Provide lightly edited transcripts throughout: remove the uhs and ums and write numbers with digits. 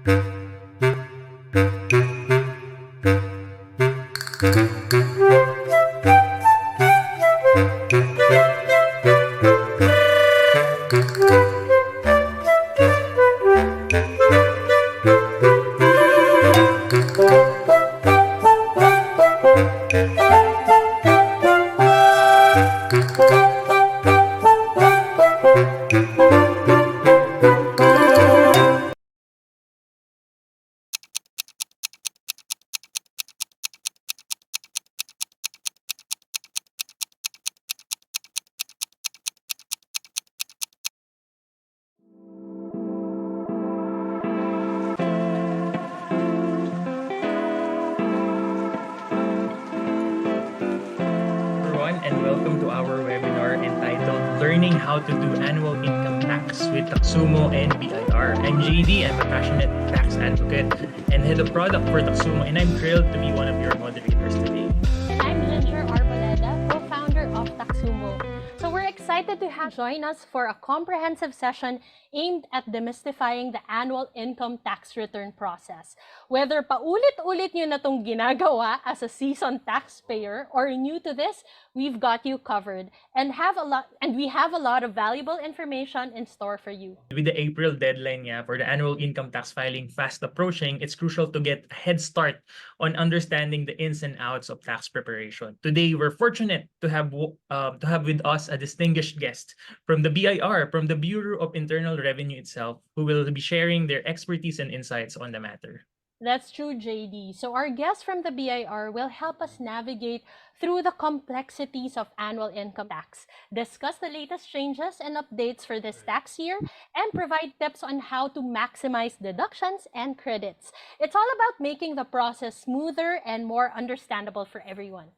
Everyone, and welcome to our webinar entitled Learning How to Do Annual Income Tax with Taxumo and BIR. I'm JD, I'm a passionate tax advocate and head of product for Taxumo, and I'm thrilled to be one of your moderators today. I'm Ginger Arboleda, co-founder of Taxumo. So we're excited to have join us for a comprehensive session aimed at demystifying the annual income tax return process. Whether paulit-ulit nyo na tong ginagawa as a seasoned taxpayer or new to this, we've got you covered and we have a lot of valuable information in store for you. With the April deadline for the annual income tax filing fast approaching, it's crucial to get a head start on understanding the ins and outs of tax preparation. Today, we're fortunate to have with us a distinguished guest from the BIR, from the Bureau of Internal Revenue itself, who will be sharing their expertise and insights on the matter. That's true, JD. So our guest from the BIR will help us navigate through the complexities of annual income tax, discuss the latest changes and updates for this tax year, and provide tips on how to maximize deductions and credits. It's all about making the process smoother and more understandable for everyone.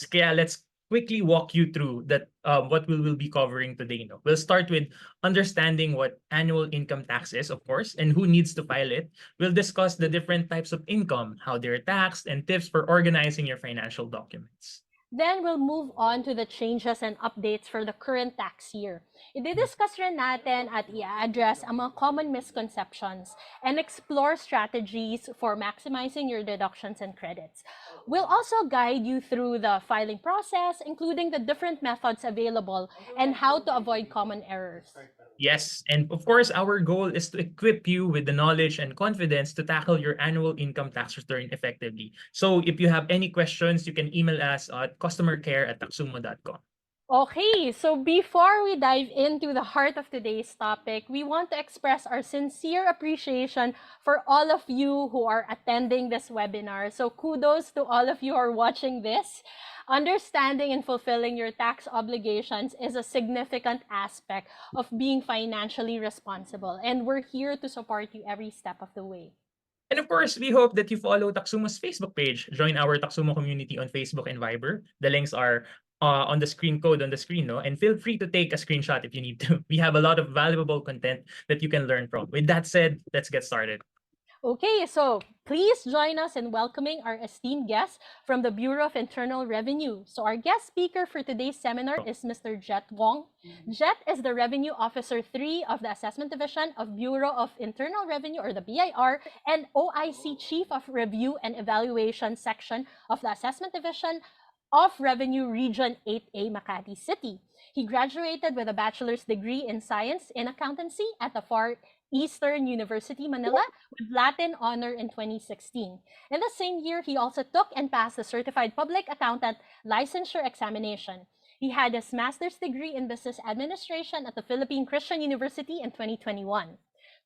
Kaya let's quickly walk you through what we will be covering today. We'll start with understanding what annual income tax is, of course, and who needs to file it. We'll discuss the different types of income, how they're taxed, and tips for organizing your financial documents. Then we'll move on to the changes and updates for the current tax year. I-discuss rin natin at i-address ang mga common misconceptions and explore strategies for maximizing your deductions and credits. We'll also guide you through the filing process, including the different methods available and how to avoid common errors. Yes, and of course, our goal is to equip you with the knowledge and confidence to tackle your annual income tax return effectively. So if you have any questions, you can email us at customercare@taxumo.com. Okay, so before we dive into the heart of today's topic, we want to express our sincere appreciation for all of you who are attending this webinar. So kudos to all of you who are watching this. Understanding and fulfilling your tax obligations is a significant aspect of being financially responsible, and we're here to support you every step of the way. And of course, we hope that you follow Taxumo's Facebook page. Join our Taxumo community on Facebook and Viber. The links are on the code on the screen, no? And feel free to take a screenshot if you need to. We have a lot of valuable content that you can learn from. With that said, let's get started. Okay, so please join us in welcoming our esteemed guest from the Bureau of Internal Revenue. So our guest speaker for today's seminar is Mr. Jet Wong. Jet is the Revenue Officer 3 of the Assessment Division of Bureau of Internal Revenue, or the BIR, and OIC Chief of Review and Evaluation Section of the Assessment Division of Revenue Region 8A, Makati City. He graduated with a bachelor's degree in science in accountancy at the Far Eastern University, Manila, with Latin honor in 2016. In the same year, he also took and passed the Certified Public Accountant Licensure Examination. He had his master's degree in business administration at the Philippine Christian University in 2021.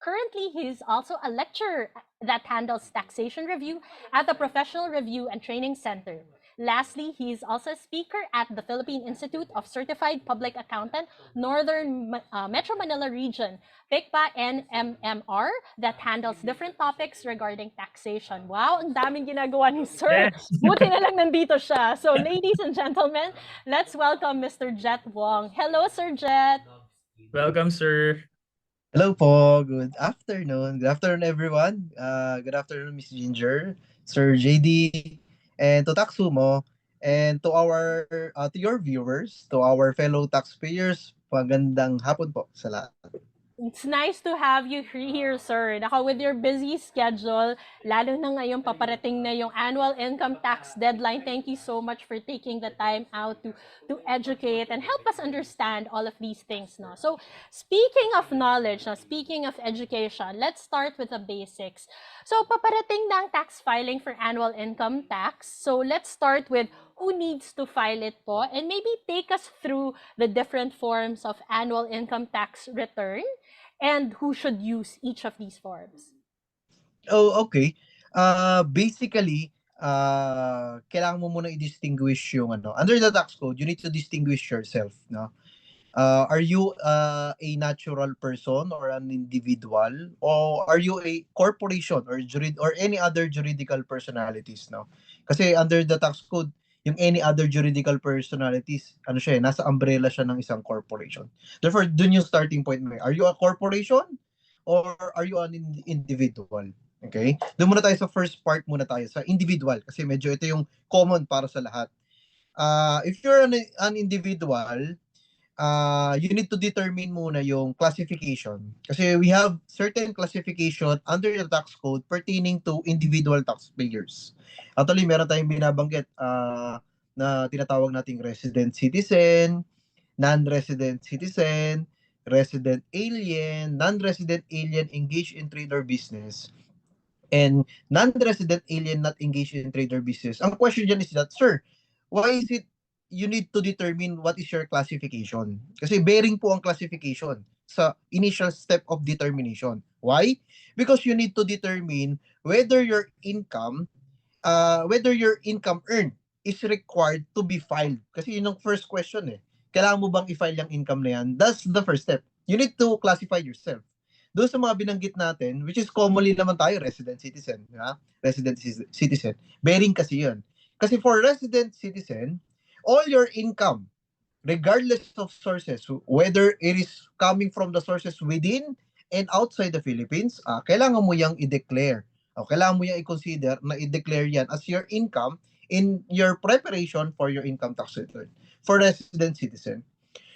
Currently, he is also a lecturer that handles taxation review at the Professional Review and Training Center. Lastly, he is also a speaker at the Philippine Institute of Certified Public Accountant, Northern Metro Manila Region, PICPA NMMR, that handles different topics regarding taxation. Wow, ang daming ginagawa ni Sir. Yes. Buti na lang nandito siya. So, ladies and gentlemen, let's welcome Mr. Jet Wong. Hello, Sir Jet. Welcome, sir. Hello po. Good afternoon. Good afternoon, everyone. Good afternoon, Miss Ginger, Sir JD, and to Taxumo, and to your viewers, to our fellow taxpayers. Magandang hapon po sa lahat. It's nice to have you here, sir. Naka with your busy schedule, lalo na ngayon paparating na yung annual income tax deadline. Thank you so much for taking the time out to educate and help us understand all of these things. No? So, speaking of knowledge, no, speaking of education, let's start with the basics. So, paparating na ang tax filing for annual income tax. So, let's start with who needs to file it po, and maybe take us through the different forms of annual income tax return and who should use each of these forms. Oh, okay. Basically, kailangan mo muna i-distinguish yung ano. Under the tax code, you need to distinguish yourself, no? Are you a natural person or an individual, or are you a corporation or any other juridical personalities, no? Kasi under the tax code, yung any other juridical personalities, ano siya, nasa umbrella siya ng isang corporation. Therefore, dun yung starting point mo. Are you a corporation or are you an individual? Okay? Doon muna tayo sa first part muna tayo sa individual kasi medyo ito yung common para sa lahat. If you're an individual, you need to determine muna yung classification. Kasi we have certain classification under the tax code pertaining to individual taxpayers. Actually, meron tayong binabanggit na tinatawag nating resident citizen, non-resident citizen, resident alien, non-resident alien engaged in trade or business, and non-resident alien not engaged in trade or business. Ang question dyan is that, sir, why is it you need to determine what is your classification? Kasi bearing po ang classification sa initial step of determination. Why? Because you need to determine whether your income earned is required to be filed. Kasi yun ang first question eh. Kailangan mo bang i-file yung income na yan? That's the first step. You need to classify yourself. Doon sa mga binanggit natin, which is commonly naman tayo, resident citizen. Yeah? Resident citizen. Bearing kasi yun. Kasi for resident citizen, all your income, regardless of sources, whether it is coming from the sources within and outside the Philippines, kailangan mo yang i-declare. Kailangan mo yang i-consider na i-declare yan as your income in your preparation for your income tax return for resident citizen.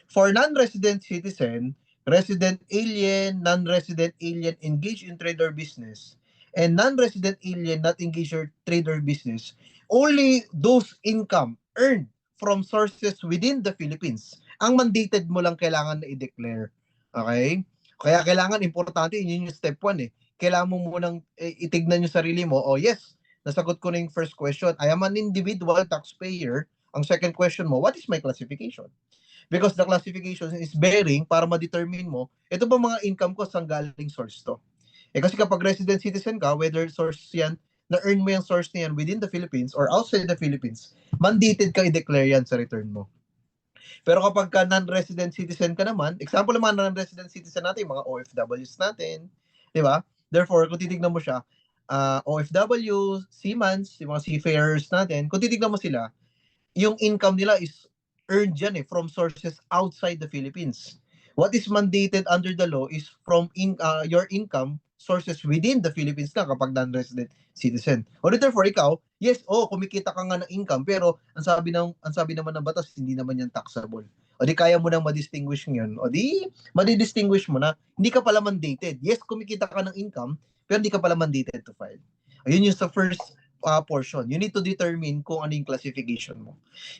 For non-resident citizen, resident alien, non-resident alien engaged in trade or business, and non-resident alien not engaged in trade or business, only those income earned from sources within the Philippines, ang mandated mo lang kailangan na i-declare. Okay? Kaya kailangan, importante, yun yung step 1 eh. Kailangan mo munang itignan yung sarili mo, oh yes, nasagot ko na yung first question, I am an individual taxpayer. Ang second question mo, what is my classification? Because the classification is bearing para ma-determine mo, ito ba mga income ko saan galing source to? Kasi kapag resident citizen ka, whether source yan, na-earn mo yung source na yan within the Philippines or outside the Philippines, mandated ka i-declare yan sa return mo. Pero kapag ka non-resident citizen ka naman, example naman non-resident citizen natin, mga OFWs natin, di ba? Therefore, kung titignan mo siya, OFW, seamans, yung mga seafarers natin, kung titignan mo sila, yung income nila is earned yan from sources outside the Philippines. What is mandated under the law is from your income sources within the Philippines na kapag non-resident citizen. O therefore ikaw, yes, kumikita ka nga ng income pero ang sabi naman ng batas hindi naman yan taxable. O di kaya mo nang ma-distinguish ngayon. O di ma-distinguish mo na hindi ka pala mandated. Yes, kumikita ka ng income pero hindi ka pala mandated to file. Ayun yung sa first portion. You need to determine kung ano yung classification mo.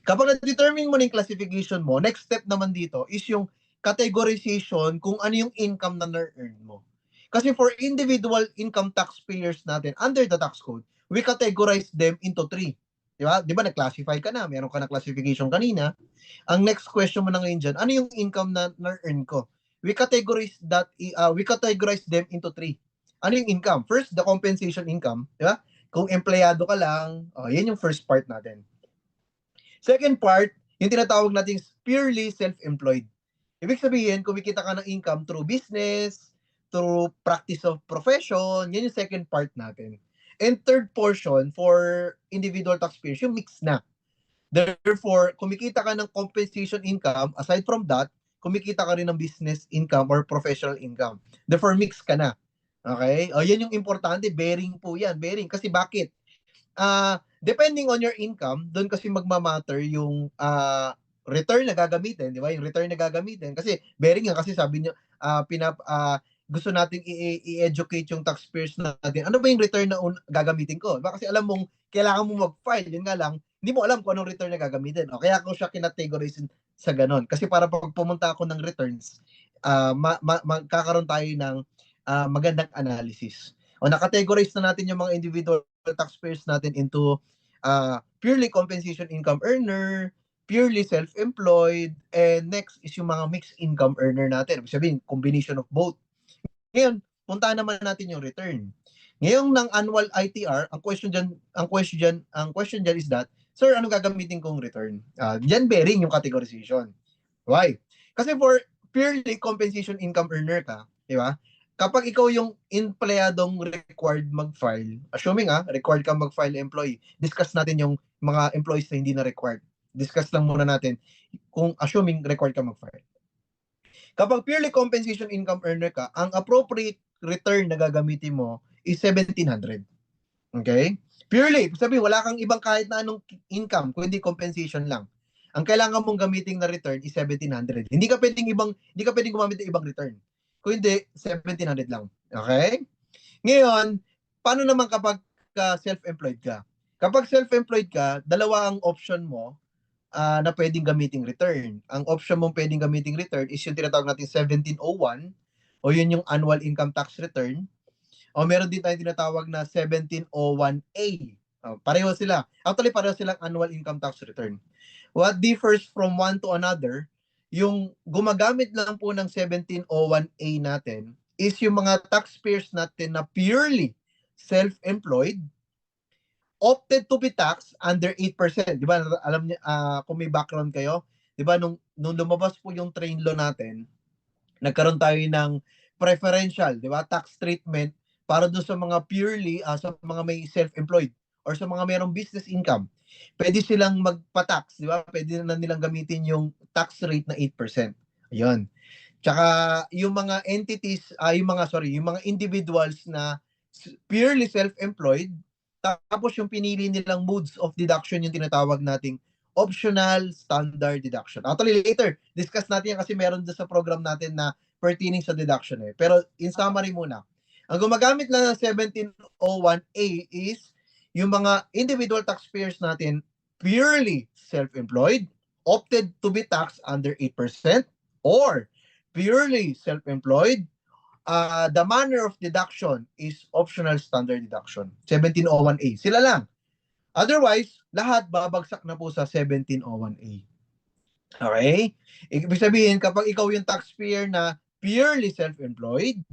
Kapag na-determine mo na yung classification mo, next step naman dito is yung categorization kung ano yung income na na-earn mo. Kasi for individual income taxpayers natin, under the tax code, we categorize them into 3. Di ba nag-classify ka na, meron ka na classification kanina. Ang next question mo na ngayon dyan, ano yung income na na-earn ko? We categorize them into 3. Ano yung income? First, the compensation income, di ba? Kung empleyado ka lang, yan yung first part natin. Second part, yung tinatawag natin purely self-employed. Ibig sabihin, kumikita ka ng income through business, through practice of profession, yan yung second part natin. And third portion for individual taxpayers, yung mix na. Therefore, kumikita ka ng compensation income, aside from that, kumikita ka rin ng business income or professional income. Therefore, mix ka na. Okay? Yan yung importante, bearing po yan. Bearing. Kasi bakit? Depending on your income, doon kasi magmamatter yung return na gagamitin, di ba? Yung return na gagamitin kasi bearing nga kasi sabi niyo gusto nating i-educate yung taxpayers natin. Ano ba yung return na gagamitin ko? Diba? Kasi alam mong kailangan mo mag-file, yun nga lang, hindi mo alam kung anong return na gagamitin. O kaya ako siya kinategorize sa ganon. Kasi para pag pumunta ako ng returns, magkakaroon tayo ng magandang analysis. O nakategorize na natin yung mga individual taxpayers natin into purely compensation income earner, purely self-employed, and next is yung mga mixed income earner natin. Ibig sabihin, combination of both. Ngayon, puntahan naman natin yung return. Ngayong ng annual ITR, ang question diyan is that, sir, ano gagamitin kong return? Diyan bearing yung categorization. Why? Kasi for purely compensation income earner ka, di ba? Kapag ikaw yung empleyadong required mag-file, assuming required kang mag-file employee, discuss natin yung mga employees na hindi na required. Discuss lang muna natin kung assuming required ka mag-file. Kapag purely compensation income earner ka, ang appropriate return na gagamitin mo is 1,700. Okay? Purely, sabi wala kang ibang kahit na anong income, kundi compensation lang. Ang kailangan mong gamitin na return is 1,700. Hindi ka pwedeng gumamit ng ibang return. Kung hindi, 1,700 lang. Okay? Ngayon, paano naman kapag self-employed ka? Kapag self-employed ka, dalawa ang option mo na pwedeng gamiting return. Ang option mong pwedeng gamiting return is yung tinatawag natin 1701 o yun yung annual income tax return. O meron din tayong tinatawag na 1701A. Pareho sila. Actually, pareho silang annual income tax return. What differs from one to another, yung gumagamit lang po ng 1701A natin is yung mga taxpayers natin na purely self-employed opted to be taxed under 8%. Di ba? Alam niyo, kung may background kayo, di ba, nung lumabas po yung train law natin, nagkaroon tayo ng preferential, di ba, tax treatment para doon sa mga purely, sa mga may self-employed or sa mga mayroong business income. Pwede silang magpa-tax, di ba? Pwede na nilang gamitin yung tax rate na 8%. Ayun. Tsaka yung mga entities, yung mga individuals na purely self-employed, tapos yung pinili nilang modes of deduction yung tinatawag nating optional standard deduction. Actually, later, discuss natin yan kasi meron doon sa program natin na pertaining sa deduction eh. Pero in summary muna, ang gumagamit lang ng 1701A is yung mga individual taxpayers natin purely self-employed, opted to be taxed under 8%, or purely self-employed, the manner of deduction is optional standard deduction. 1701A. Sila lang. Otherwise, lahat babagsak na po sa 1701A. Okay? Ibig sabihin, kapag ikaw yung taxpayer na purely self-employed,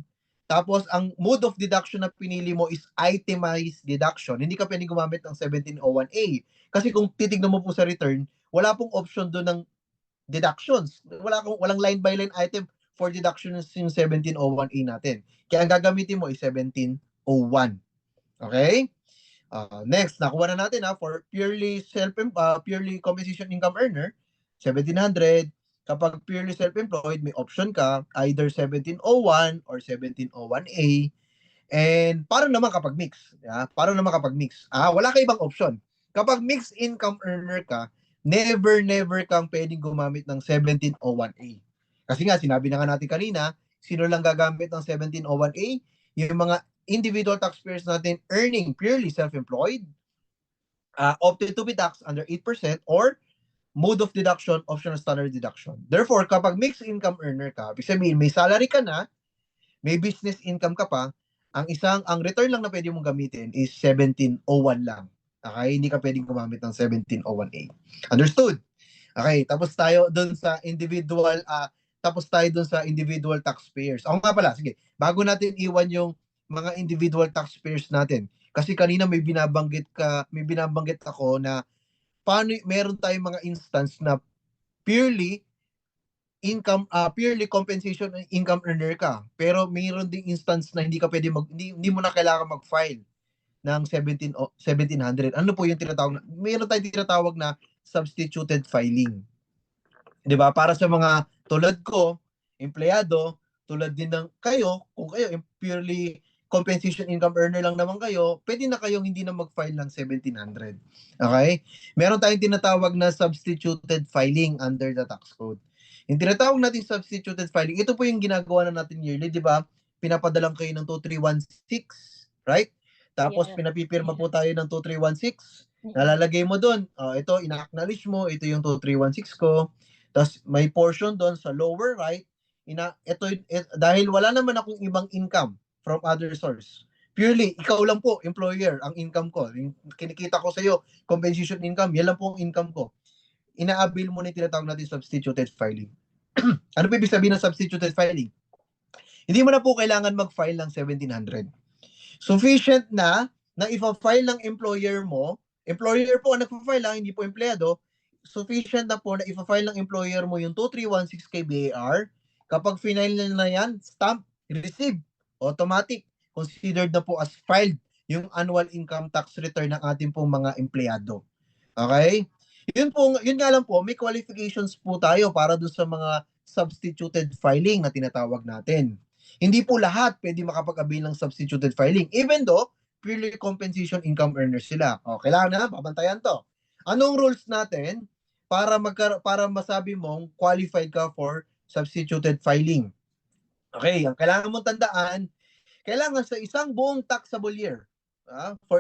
tapos ang mode of deduction na pinili mo is itemized deduction, hindi ka pwedeng gumamit ng 1701A. Kasi kung titignan mo po sa return, wala pong option doon ng deductions. Walang line-by-line item for deductions yung 1701A natin. Kaya ang gagamitin mo is 1701. Okay? Next, nakuha na natin for purely purely compensation income earner, 1,700. Kapag purely self-employed, may option ka, either 1701 or 1701A. And paano naman kapag mix? Paano naman kapag mix? Wala ka ibang option. Kapag mixed income earner ka, never kang pwedeng gumamit ng 1701A. Kasi nga, sinabi na nga natin kanina, sino lang gagamit ng 1701A? Yung mga individual taxpayers natin earning purely self-employed, opted to be taxed under 8%, or mode of deduction, optional standard deduction. Therefore, kapag mixed income earner ka, ibig sabihin, may salary ka na, may business income ka pa, ang return lang na pwede mong gamitin is 1701 lang. Okay? Hindi ka pwedeng gumamit ng 1701A. Understood? Okay, tapos tayo doon sa individual taxpayers. Ako nga pala, sige, bago natin iwan yung mga individual taxpayers natin, kasi kanina may binabanggit ako na paano meron tayong mga instance na purely compensation income earner ka, pero mayroon ding instance na hindi mo na kailangan mag-file ng 1,700. Ano po yung mayroon tayong tinatawag na substituted filing. 'Di ba? Para sa mga tulad ko, empleyado, tulad din ng kung kayo purely compensation income earner lang naman kayo, pwede na kayong hindi na mag-file ng 1,700. Okay? Meron tayong tinatawag na substituted filing under the tax code. Yung tinatawag natin substituted filing, ito po yung ginagawa na natin yearly, di ba? Pinapadalang kayo ng 2316, right? Tapos Yeah. pinapipirma po tayo ng 2316. Nalalagay mo doon, ito ina-acknowledge mo, ito yung 2316 ko. Tapos may portion doon sa lower right, dahil wala naman akong ibang income from other source. Purely, ikaw lang po, employer, ang income ko. Yung kinikita ko sa iyo, compensation income, yan lang po ang income ko. Ina-avail mo na yung tinatawag natin substituted filing. Ano ba ibig sabihin ng substituted filing? Hindi mo na po kailangan mag-file ng 1,700. Sufficient na i-file ng employer mo, employer po ang nag-file lang, hindi po empleyado, sufficient na po na i-file ng employer mo yung 2316 kay BAR. Kapag final na yan, stamp, receive, automatic, considered na po as filed yung annual income tax return ng ating pong mga empleyado. Okay? Yun nga lang po, may qualifications po tayo para doon sa mga substituted filing na tinatawag natin. Hindi po lahat pwede makapag-avail ng substituted filing, even though purely compensation income earners sila. Kailangan na, pabantayan to. Anong rules natin para masabi mong qualified ka for substituted filing? Okay, ang kailangan mong tandaan, kailangan sa isang buong taxable year,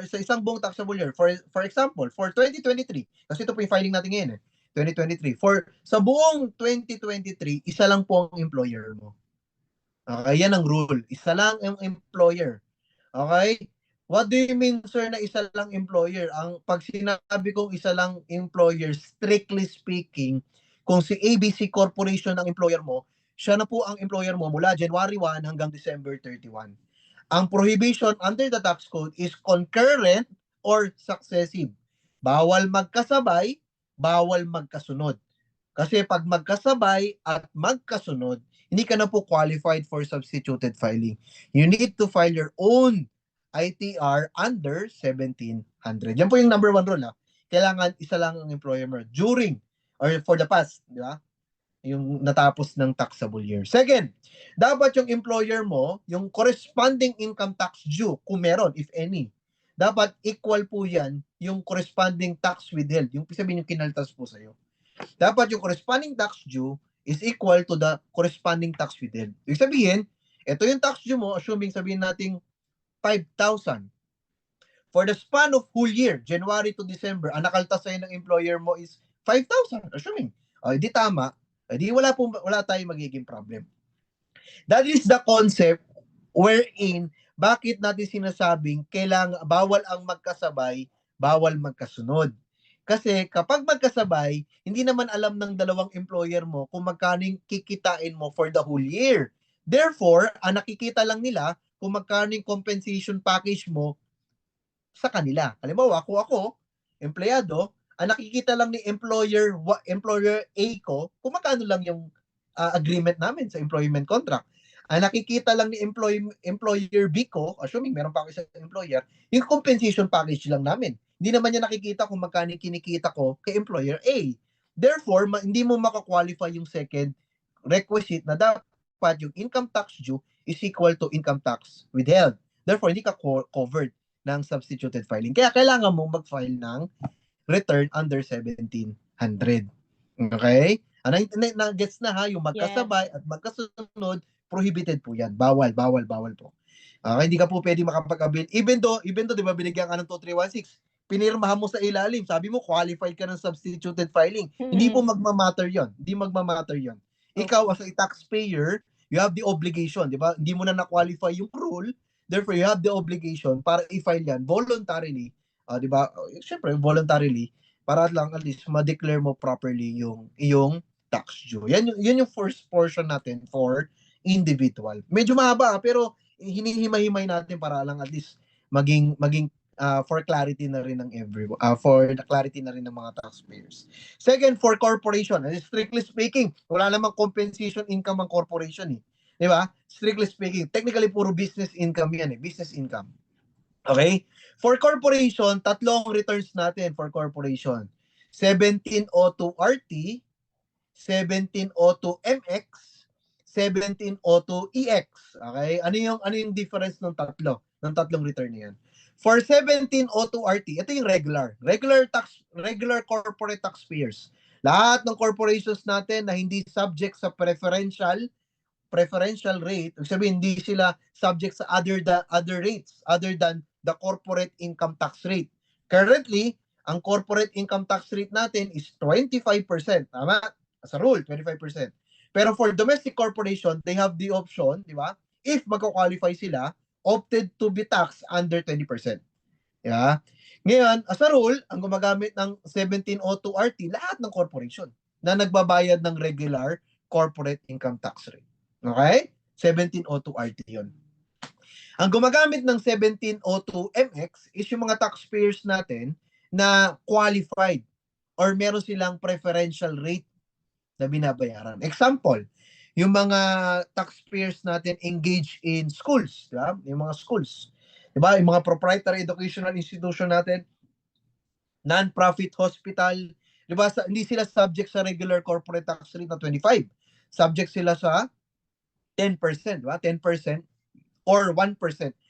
sa isang buong taxable year, for example, for 2023, kasi ito po yung filing natin ngayon 2023, sa buong 2023, isa lang po ang employer mo. Okay, yan ang rule. Isa lang ang employer. Okay? What do you mean, sir, na isa lang employer? Pag sinabi kong isa lang employer, strictly speaking, kung si ABC Corporation ang employer mo, siya na po ang employer mo mula January 1 hanggang December 31. Ang prohibition under the tax code is concurrent or successive. Bawal magkasabay, bawal magkasunod. Kasi pag magkasabay at magkasunod, hindi ka na po qualified for substituted filing. You need to file your own ITR under 1,700. Yan po yung number 1 rule. Kailangan isa lang ang employer mo during or for the past, di ba? Yung natapos ng taxable year. Second, dapat yung employer mo, yung corresponding income tax due, kung meron, if any, dapat equal po yan yung corresponding tax withheld. Yung sabihin yung kinaltas po sa'yo. Dapat yung corresponding tax due is equal to the corresponding tax withheld. Ibig sabihin, ito yung tax due mo, assuming sabihin natin 5,000. For the span of whole year, January to December, ang nakaltas sa'yo ng employer mo is 5,000, assuming. Hindi tama, wala tayong magiging problem. That is the concept wherein bakit natin sinasabing bawal ang magkasabay, bawal magkasunod. Kasi kapag magkasabay, hindi naman alam ng dalawang employer mo kung magkano kikitain mo for the whole year. Therefore, ang nakikita lang nila kung magkano compensation package mo sa kanila. Halimbawa, ako, empleyado, ang nakikita lang ni employer A ko, kung magkano lang yung agreement namin sa employment contract. Ang nakikita lang ni employer B ko, assuming meron pa ako isang employer, yung compensation package lang namin. Hindi naman niya nakikita kung magkano kinikita ko kay employer A. Therefore, hindi mo makakwalify yung second requisite na dapat yung income tax due is equal to income tax withheld. Therefore, hindi ka covered ng substituted filing. Kaya kailangan mo mag-file ng return under 1,700. Okay? Gets na ha, yung magkasabay at magkasunod, prohibited po yan. Bawal po. Hindi ka po pwede makapag-avail. Even though, di ba, binigyan ka ng 2316, pinirmahan mo sa ilalim, sabi mo, qualified ka ng substituted filing. Hindi po magmamatter yon. Ikaw, as a taxpayer, you have the obligation, di ba? Hindi mo na na-qualify yung rule, therefore, you have the obligation para i-file yan voluntarily, di ba? Siyempre, voluntarily, para lang at least ma-declare mo properly yung iyong tax due. Yan yung first portion natin for individual. Medyo mahaba, pero hinihimay-himay natin para lang at least maging for clarity na rin ng everyone, for the clarity na rin ng mga taxpayers. Second, for corporation, strictly speaking, wala namang compensation income ang corporation Di ba? Strictly speaking, technically puro business income yan business income. Okay? For corporation, tatlong returns natin for corporation. 1702 RT, 1702 MX, 1702EX. Okay? Ano yung difference ng tatlong return na yan? For 1702RT, ito yung regular corporate taxpayers. Lahat ng corporations natin na hindi subject sa preferential rate, ibig sabihin hindi sila subject sa other rates other than the corporate income tax rate. Currently, ang corporate income tax rate natin is 25%. Tama? As a rule, 25%. Pero for domestic corporation, they have the option, di ba? If magka-qualify sila, opted to be taxed under 20%. Yeah. Ngayon, as a rule, ang gumagamit ng 1702RT, lahat ng corporation na nagbabayad ng regular corporate income tax rate. Okay? 1702RT yun. Ang gumagamit ng 1702MX is yung mga taxpayers natin na qualified or meron silang preferential rate na binabayaran. Example, yung mga taxpayers natin engaged in schools, di ba? Yung mga schools. Di ba? Yung mga proprietary educational institution natin, non-profit hospital, di ba? Hindi sila subject sa regular corporate tax rate na 25. Subject sila sa 10%, di ba? 10% or 1%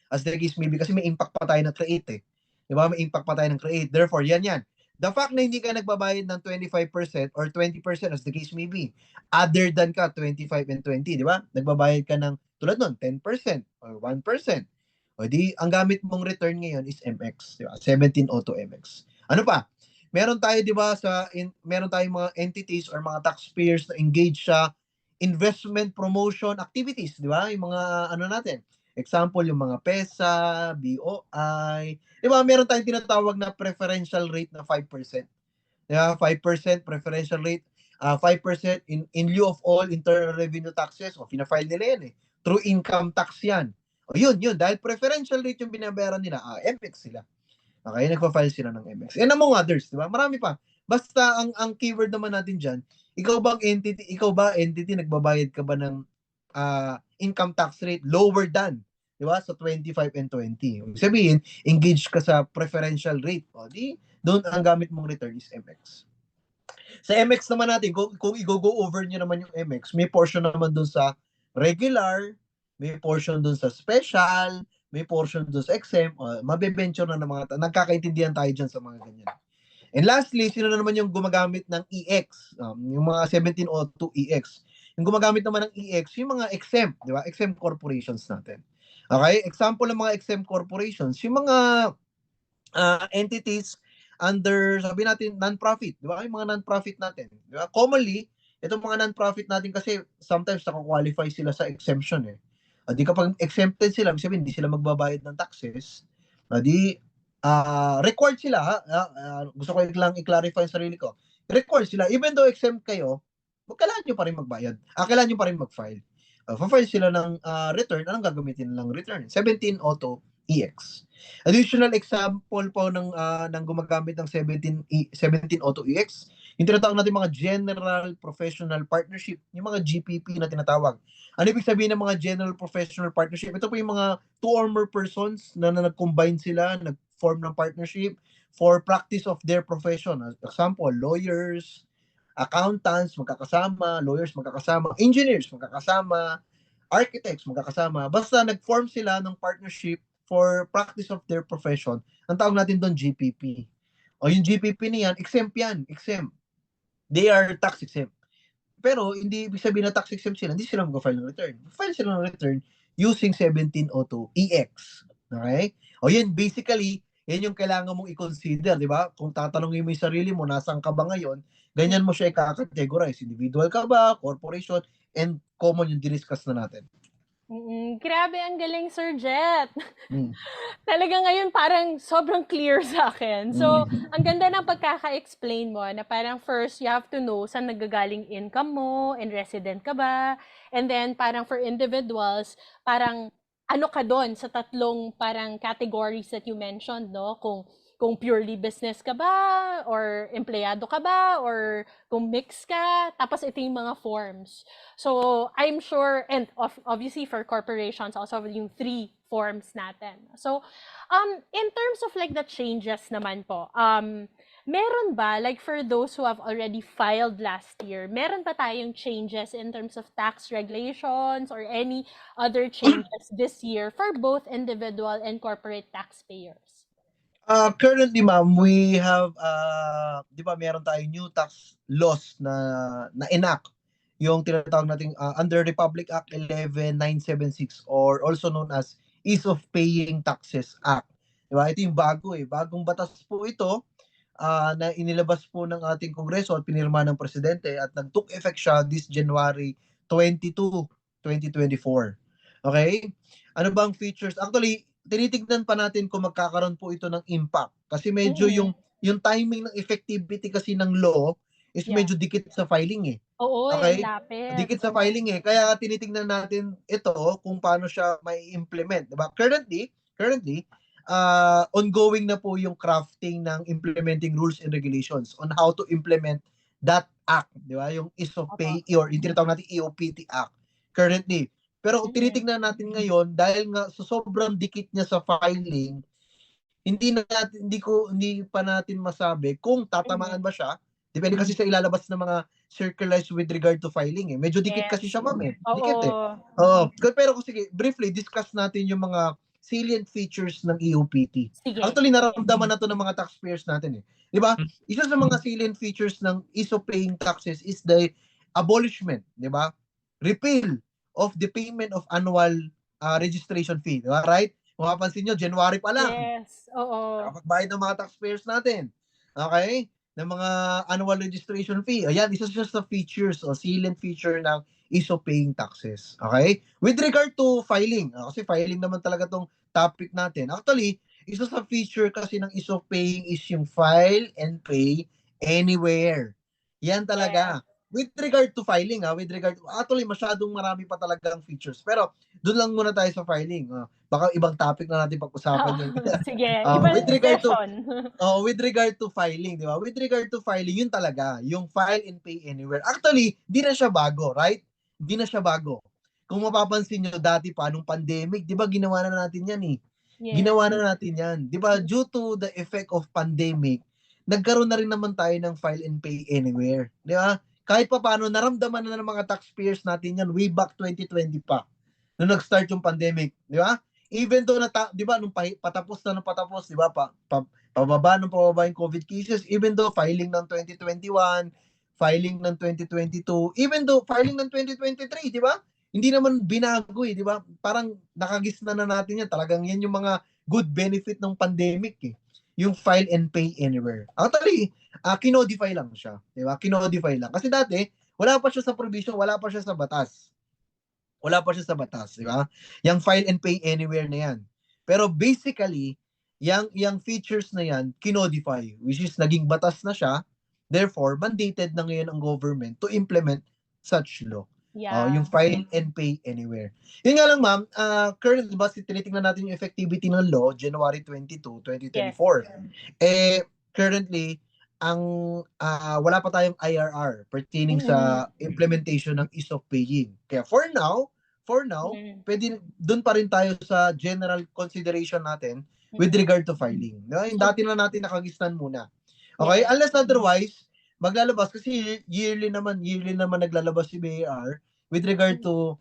as the case may be, kasi may impact pa tayo ng create eh. Di ba? May impact pa tayo ng create. Therefore, yan. The fact na hindi ka nagbabayad ng 25% or 20% as the case may be, other than ka 25 and 20, di ba? Nagbabayad ka ng tulad nun, 10% or 1%. O di, ang gamit mong return ngayon is MX, di ba? 1702MX. Ano pa? Meron tayo, di ba, meron tayong mga entities or mga taxpayers na engage sa investment promotion activities, di ba? Yung mga ano natin. Example, yung mga PESA, BOI. Di ba, meron tayong tinatawag na preferential rate na 5%. Di ba? 5% preferential rate. 5% in lieu of all internal revenue taxes. O, fina-file nila yan eh. Through income tax yan. O, yun. Dahil preferential rate yung binabayaran nila, MX sila. Okay, nagpa-file sila ng MX. And among others, di ba? Marami pa. Basta ang keyword naman natin diyan, ikaw ba entity nagbabayad ka ba ng income tax rate lower than, di ba? Sa 25 and 20. Sabihin, engage ka sa preferential rate. O di, doon ang gamit mong return is MX. Sa MX naman natin, kung i-go over nyo naman yung MX, may portion naman doon sa regular, may portion doon sa special, may portion doon sa exempt, mabe-venture na ng mga, nagkakaintindihan tayo dyan sa mga ganyan. And lastly, sino na naman yung gumagamit ng EX, yung mga 1702EX. Yung gumagamit naman ng EX, yung mga exempt, di ba? Exempt corporations natin. Okay? Example ng mga exempt corporations, yung mga entities under, sabi natin, non-profit, di ba? Yung mga non-profit natin. Di ba? Commonly, itong mga non-profit natin kasi sometimes naka-qualify sila sa exemption eh. Di kapag exempted sila, sabihin, hindi sila magbabayad ng taxes, di required sila, gusto ko lang i-clarify yung sarili ko. Required sila, even though exempt kayo, kailangan nyo pa rin magbayad. Kailangan nyo pa rin mag-file. Pa-file sila ng return, anong gagamitin lang return? 1702EX. Additional example po ng gumagamit ng 1702EX, yung tinatawag natin mga General Professional Partnership, yung mga GPP na tinatawag. Ano ibig sabihin ng mga General Professional Partnership? Ito po yung mga two or more persons na nag-combine sila, nag-form ng partnership for practice of their profession. Example, lawyers, accountants magkakasama, lawyers magkakasama, engineers magkakasama, architects magkakasama. Basta nag-form sila ng partnership for practice of their profession. Ang tawag natin doon GPP. O yung GPP niyan, exempt yan, exempt. They are tax exempt. Pero hindi ibig sabihin na tax exempt sila, hindi sila mag-file ng return. File sila ng return using 1702EX. Okay? O yan, basically, yan yung kailangan mong i-consider, di ba? Kung tatanungin mo yung sarili mo, nasaan ka ba ngayon, ganyan mo siya i-categorize. Individual ka ba, corporation, and common yung diniscuss na natin. Grabe, ang galing, Sir Jet. Talaga ngayon parang sobrang clear sa akin. So, ang ganda ng pagkaka-explain mo na parang first, you have to know saan nagagaling income mo and resident ka ba. And then, parang for individuals, parang ano ka doon sa tatlong parang categories that you mentioned, no? Kung purely business ka ba, or empleyado ka ba, or kung mix ka, tapos ito yung mga forms. So, I'm sure, and obviously for corporations, also yung 3 forms natin. So, in terms of like the changes naman po, Meron ba, like for those who have already filed last year, meron ba tayong changes in terms of tax regulations or any other changes this year for both individual and corporate taxpayers? Currently, ma'am, we have, di ba meron tayong new tax laws na enact, yung tinatawag nating under Republic Act 11976 or also known as Ease of Paying Taxes Act. Di ba? Ito yung bagong batas po ito na inilabas po ng ating Kongreso at pinirma ng Presidente at nag-took effect siya this January 22, 2024. Okay? Ano bang features? Actually, tinitignan pa natin kung magkakaroon po ito ng impact. Kasi medyo yung timing ng effectivity kasi ng law is Yeah. medyo dikit sa filing eh. Oo, Okay? ang lapit. Dikit sa filing eh. Kaya tinitingnan natin ito kung paano siya may implement. Diba? Currently, ongoing na po yung crafting ng implementing rules and regulations on how to implement that act. Di ba? Yung Ease of Pay or yung tinatawag natin EOPT Act currently. Pero kung tinitingnan natin ngayon, dahil nga sa sobrang dikit niya sa filing, hindi pa natin masabi kung tatamaan ba siya. Depende kasi sa ilalabas ng mga circulars with regard to filing eh. Medyo dikit kasi siya, ma'am eh. Dikit eh. Pero sige, briefly discuss natin yung mga salient features ng EOPT. Sige. Actually, naramdaman na to ng mga taxpayers natin eh. Di ba? Isa sa mga salient features ng ease of paying taxes is the abolishment, di ba? Repeal of the payment of annual registration fee. Di ba? Right? Kung mapapansin nyo, January pa lang. Yes, oo. Kapagbayad ng mga taxpayers natin. Okay? Ng mga annual registration fee. Ayan, isa siya sa features o salient feature ng ease of paying taxes. Okay? With regard to filing, kasi filing naman talaga tong topic natin. Actually, isa sa feature kasi ng ease of paying is yung file and pay anywhere. Yan talaga. With regard to filing, actually masyadong marami pa talagang features. Pero doon lang muna tayo sa filing. Baka ibang topic na natin pag-usapan yun. Sige, ibang with regard to session. with regard to filing, di ba? With regard to filing, yun talaga, yung file and pay anywhere. Actually, di na siya bago, right? Di na siya bago. Kung mapapansin nyo dati pa, nung pandemic, di ba ginawa na natin yan eh. Yes. Ginawa na natin yan. Di ba, due to the effect of pandemic, nagkaroon na rin naman tayo ng file and pay anywhere. Di ba? Kahit pa paano, naramdaman na ng mga taxpayers natin yan way back 2020 pa. Nung nag-start yung pandemic. Di ba? Even though, di ba, nung patapos, di ba, pababa yung COVID cases, even though filing ng 2021, filing ng 2022, even though filing ng 2023, di ba? Hindi naman binago eh, di ba? Parang nakagisna na natin yan. Talagang yan yung mga good benefit ng pandemic eh. Yung file and pay anywhere. Actually, kinodify lang siya. Di ba? Kinodify lang. Kasi dati, wala pa siya sa provision, wala pa siya sa batas. Di ba? Yung file and pay anywhere na yan. Pero basically, yung features na yan, kinodify, which is naging batas na siya. Therefore, mandated na ngayon ang government to implement such law. Yeah. Yung file and pay anywhere. Yun nga lang, ma'am, currently, ba, tinitingnan natin yung effectivity ng law, January 22, 2024. Yes. Currently, wala pa tayong IRR pertaining sa implementation ng ease of paying. Kaya for now, pwede doon pa rin tayo sa general consideration natin with regard to filing. Yung dati na natin nakagisnan muna. Okay? Yes. Unless otherwise, maglalabas kasi yearly naman naglalabas si BAR with regard to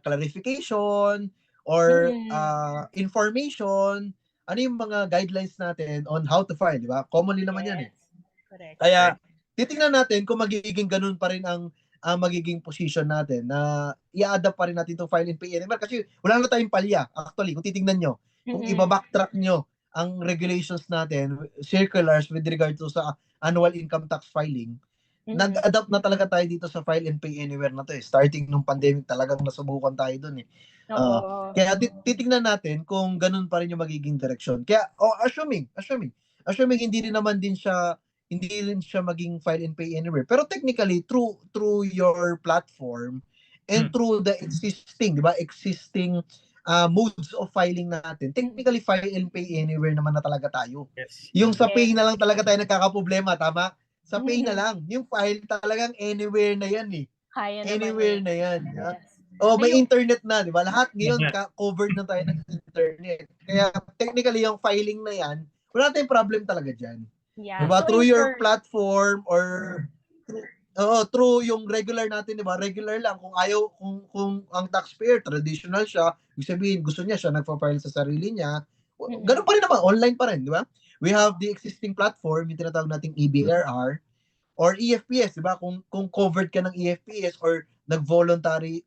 clarification or information, ano yung mga guidelines natin on how to file, di ba? Commonly naman yan eh. Correct. Kaya titingnan natin kung magiging ganun pa rin ang magiging position natin na i-adapt pa rin natin itong file and pay anywhere kasi wala na tayong palya. Actually, kung titingnan nyo, kung iba-backtrack nyo ang regulations natin, circulars with regard to sa annual income tax filing, nag-adapt na talaga tayo dito sa file and pay anywhere na to eh. Starting nung pandemic talagang nasubukan tayo dun eh. Kaya titingnan natin kung ganun pa rin yung magiging direction. Kaya assuming hindi rin siya maging file and pay anywhere. Pero technically through your platform and through the existing modes of filing natin, technically file and pay anywhere naman na talaga tayo. Yes. Yung sa pay na lang talaga tayo nagkakaproblema, tama? Sa pay na lang. Yung file talagang anywhere na yan eh. Kaya Anywhere naman na yan. Yes. May internet na, di ba? Lahat ngayon covered na tayo ng internet. Kaya technically yung filing na yan, wala tayong problem talaga dyan. Yeah. Diba? So Through in your short, platform or through yung regular natin, 'di ba? Regular lang kung ayaw kung ang taxpayer traditional siya, ibig sabihin gusto niya siya nagfa-file sa sarili niya. Ganun pa rin naman, online pa rin, 'di ba? We have the existing platform, yung tinatawag nating EBRR or EFPS, 'di ba? Kung covered ka ng EFPS or nag-voluntary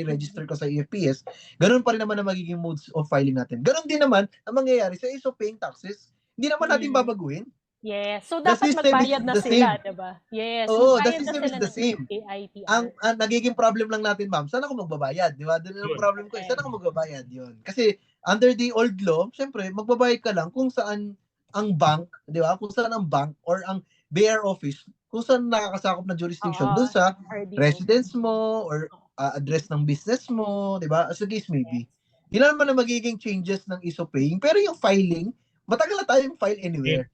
register ka sa EFPS, ganun pa rin naman ang magiging modes of filing natin. Ganun din naman ang mangyayari sa ease of paying taxes. Hindi naman natin babaguhin. yes. So The dapat system is magbayad na the sila, same. 'di ba? Yes, Oo, the magbayad na system is sila the ng same. AITR. Ang nagiging problem lang natin, ma'am, saan ako magbabayad, di ba? Doon ang Yun. problem ko, saan ako magbabayad yun? Kasi under the old law, syempre, magbabayad ka lang kung saan ang bank, di ba? Kung saan ang bank or ang BR office, kung saan nakakasakop na jurisdiction, doon sa RDO. residence mo or address ng business mo, di ba? As the case may be. Yun naman ang magiging changes ng ease of paying. Pero yung filing, matagal na tayong file anywhere.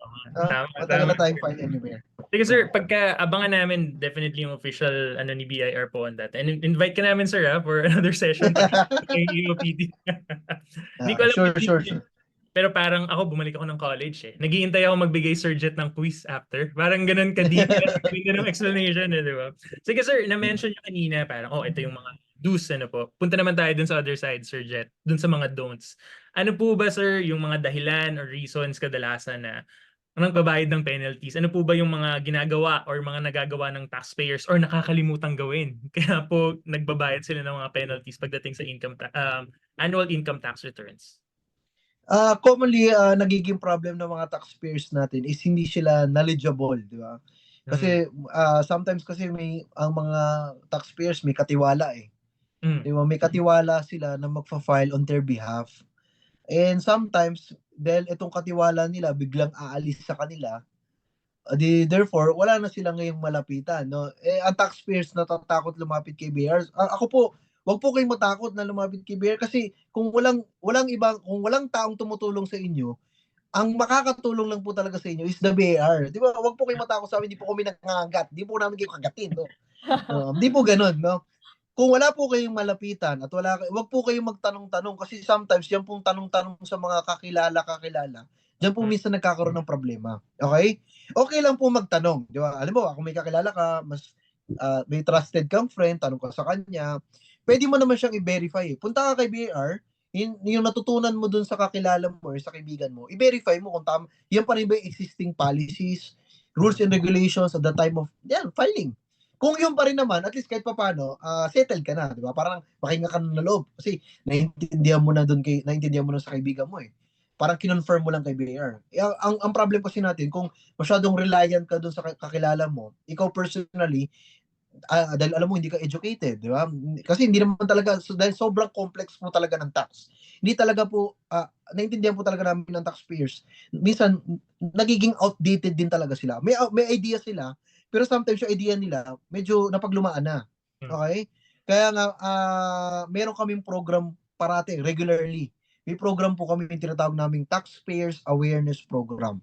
Matagal na tayong file anywhere. Sige sir, pagka abangan namin definitely yung official ni BIR po on that. And invite ka namin sir for another session kay EOPD. Hindi ko alam Sure. pero parang ako bumalik ako ng college eh. Naghihintay ako magbigay Sir Jet ng quiz after. Parang ganun ka-deep ng explanation di ba? Sige sir, na-mention nyo kanina parang ito yung mga do's po. Punta naman tayo dun sa other side, Sir Jet. Dun sa mga don'ts. Ano po ba sir yung mga dahilan or reasons kadalasan na nagbabayad ng penalties? Ano po ba yung mga ginagawa or mga nagagawa ng taxpayers or nakakalimutang gawin? Kaya po nagbabayad sila ng mga penalties pagdating sa annual income tax returns. Commonly, nagiging problem ng mga taxpayers natin is hindi sila knowledgeable, di ba? Kasi sometimes kasi ang mga taxpayers may katiwala eh. Di ba? May katiwala sila na magfa-file on their behalf. And sometimes, dahil itong katiwala nila biglang aalis sa kanila, therefore, wala na sila ngayong malapitan. No? Ang taxpayers natatakot lumapit kay BIR. Ako po, wag po kayong matakot na lumapit kay BIR kasi kung walang taong tumutulong sa inyo, ang makakatulong lang po talaga sa inyo is the BIR. Di ba? Wag po kayong matakot sa amin, di po kami nangangagat. Di po namin kayo kagatin. No? Di po ganun. No? Kung wala po kayong malapitan at wag po kayong magtanong-tanong kasi sometimes yan pong tanong-tanong sa mga kakilala, diyan po minsan nagkakaroon ng problema. Okay? Okay lang po magtanong, di ba? Alam mo, kung may kakilala ka, may trusted kang friend, tanong ka sa kanya, pwede mo naman siyang i-verify. Punta ka kay BIR, yung natutunan mo dun sa kakilala mo or sa kaibigan mo, i-verify mo kung tama, yan pa rin ba yung existing policies, rules and regulations at the time of filing. Kung yun pa rin naman, at least kahit papaano, settled ka na, di ba? Parang makinga ka na loob. Kasi naintindihan mo na sa kaibigan mo eh. Parang kinonfirm mo lang kay BIR. Ang problem kasi natin, kung masyadong reliant ka dun sa kakilala mo, ikaw personally, dahil alam mo hindi ka educated, di ba? Kasi hindi naman talaga, dahil sobrang complex po talaga ng tax. Hindi talaga po, naintindihan po talaga namin ng taxpayers. Minsan, nagiging outdated din talaga sila. May idea sila, pero sometimes yung idea nila, medyo napaglumaan na. Okay? Kaya nga, meron kaming program parati, regularly. May program po kami yung tinatawag naming Taxpayers Awareness Program.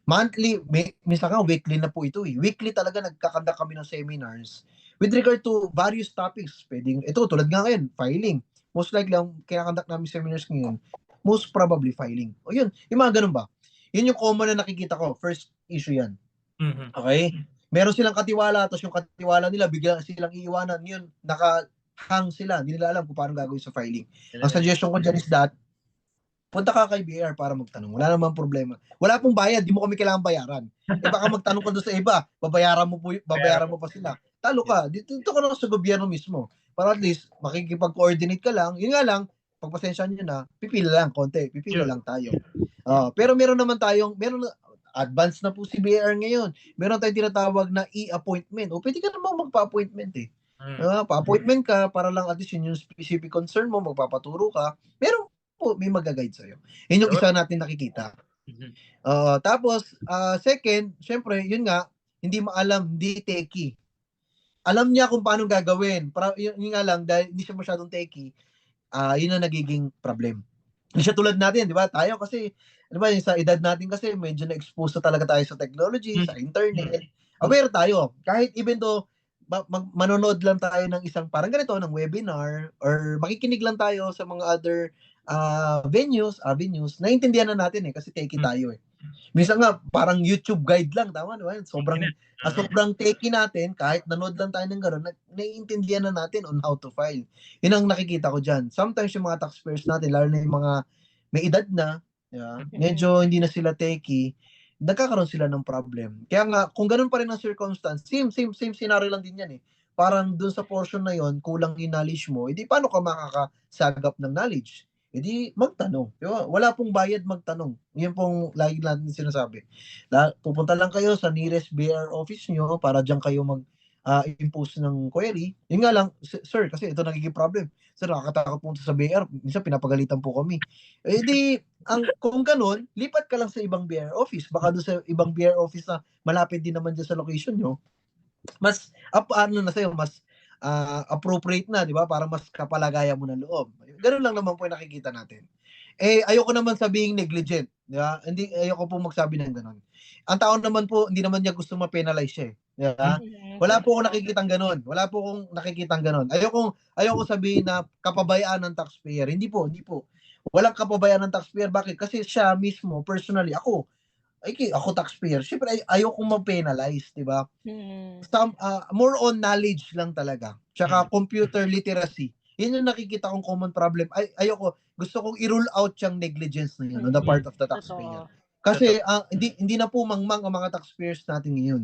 Monthly, minsan nga weekly na po ito eh. Weekly talaga nagkakanda kami ng seminars with regard to various topics. Pwedeng, ito tulad nga ngayon, filing. Most likely, ang kinakandak namin seminars ngayon, most probably filing. O yun, yung mga ganun ba? Yun yung common na nakikita ko. First issue yan. Okay? Meron silang katiwala, tapos yung katiwala nila, bigla silang iiwanan, yun, nakahang sila, hindi nila alam kung paano gagawin sa filing. Ang suggestion ko dyan is that, punta ka kay BIR para magtanong. Wala namang problema. Wala pong bayad, di mo kami kailangan bayaran. Baka magtanong ka doon sa iba, babayaran mo pa sila. Talo ka, dito ka na sa gobyerno mismo. Para at least, makikipag-coordinate ka lang. Yun nga lang, pagpasensya nyo na, pipila lang konti, pipila lang tayo. Pero meron advance na po si BIR ngayon. Meron tayong tinatawag na e-appointment. O pwede ka namang magpa-appointment eh. Pa-appointment ka para lang at least yun yung specific concern mo, magpapaturo ka. Meron po, may mag-guide sa'yo. Yun yung isa natin nakikita. Tapos, second, syempre, yun nga, hindi maalam, hindi techie. Alam niya kung paano gagawin. Yun nga lang, dahil hindi siya masyadong techie, yun ang nagiging problem. Hindi siya tulad natin, di ba? Tayo kasi, di ba, sa edad natin kasi, medyo na-expose na talaga tayo sa technology, sa internet. Aware tayo. Kahit even though, manonood lang tayo ng isang parang ganito, ng webinar, or makikinig lang tayo sa mga other avenues, naiintindihan na natin eh, kasi techie tayo eh. Minsan nga, parang YouTube guide lang, tama naman. Sobrang, Sige na. sobrang techy natin, kahit nanood lang tayo ng gano'n, naiintindihan na natin on how to file. Yun ang nakikita ko dyan. Sometimes yung mga taxpayers natin, lalo na yung mga may edad na, medyo hindi na sila techy, nagkakaroon sila ng problem. Kaya nga, kung ganun pa rin ang circumstance, same scenario lang din yan eh. Parang dun sa portion na yon kulang yung knowledge mo, edi paano ka makakasagap ng knowledge? Edi magtanong. Diba? Wala pong bayad magtanong. Yan pong lagi natin sinasabi. Pupunta lang kayo sa nearest BR office nyo para diyan kayo impose ng query. Yun nga lang, sir, kasi ito nagiging problem. Sir, nakakatakot pumunta sa BR. Minsan pinapagalitan po kami. Eh di, kung ganun, lipat ka lang sa ibang BR office. Baka doon sa ibang BR office na malapit din naman dyan sa location nyo, mas ano na sa'yo, mas appropriate na, di ba? Para mas kapalagayan mo ng loob. Ganun lang naman po yung nakikita natin. Eh, ayoko naman sabihing negligent, di ba? Hindi, ayoko po magsabi ng ganun. Ang tao naman po, hindi naman niya gusto ma-penalize siya, di ba? Wala po akong nakikitang ganun. Wala po akong nakikitang ganun. Ayoko sabihin na kapabayaan ng taxpayer. Hindi po. Walang kapabayaan ng taxpayer. Bakit? Kasi siya mismo, personally, ako taxpayer, syempre ayoko ma-penalize, di ba? More on knowledge lang talaga. Tsaka computer literacy. Yun yung nakikita kong common problem. Gusto kong i-rule out yung negligence na yun on the part of the taxpayer. Kasi hindi na po mangmang ang mga taxpayers natin ngayon.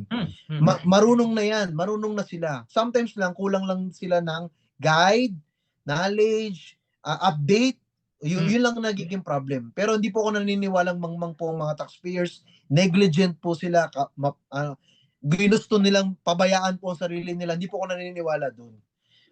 Marunong na yan. Marunong na sila. Sometimes lang, kulang lang sila ng guide, knowledge, update. Yun lang nagiging problem. Pero hindi po ako naniniwalang mangmang po ang mga taxpayers. Negligent po sila. Ginusto nilang pabayaan po ang sarili nila. Hindi po ako naniniwala doon.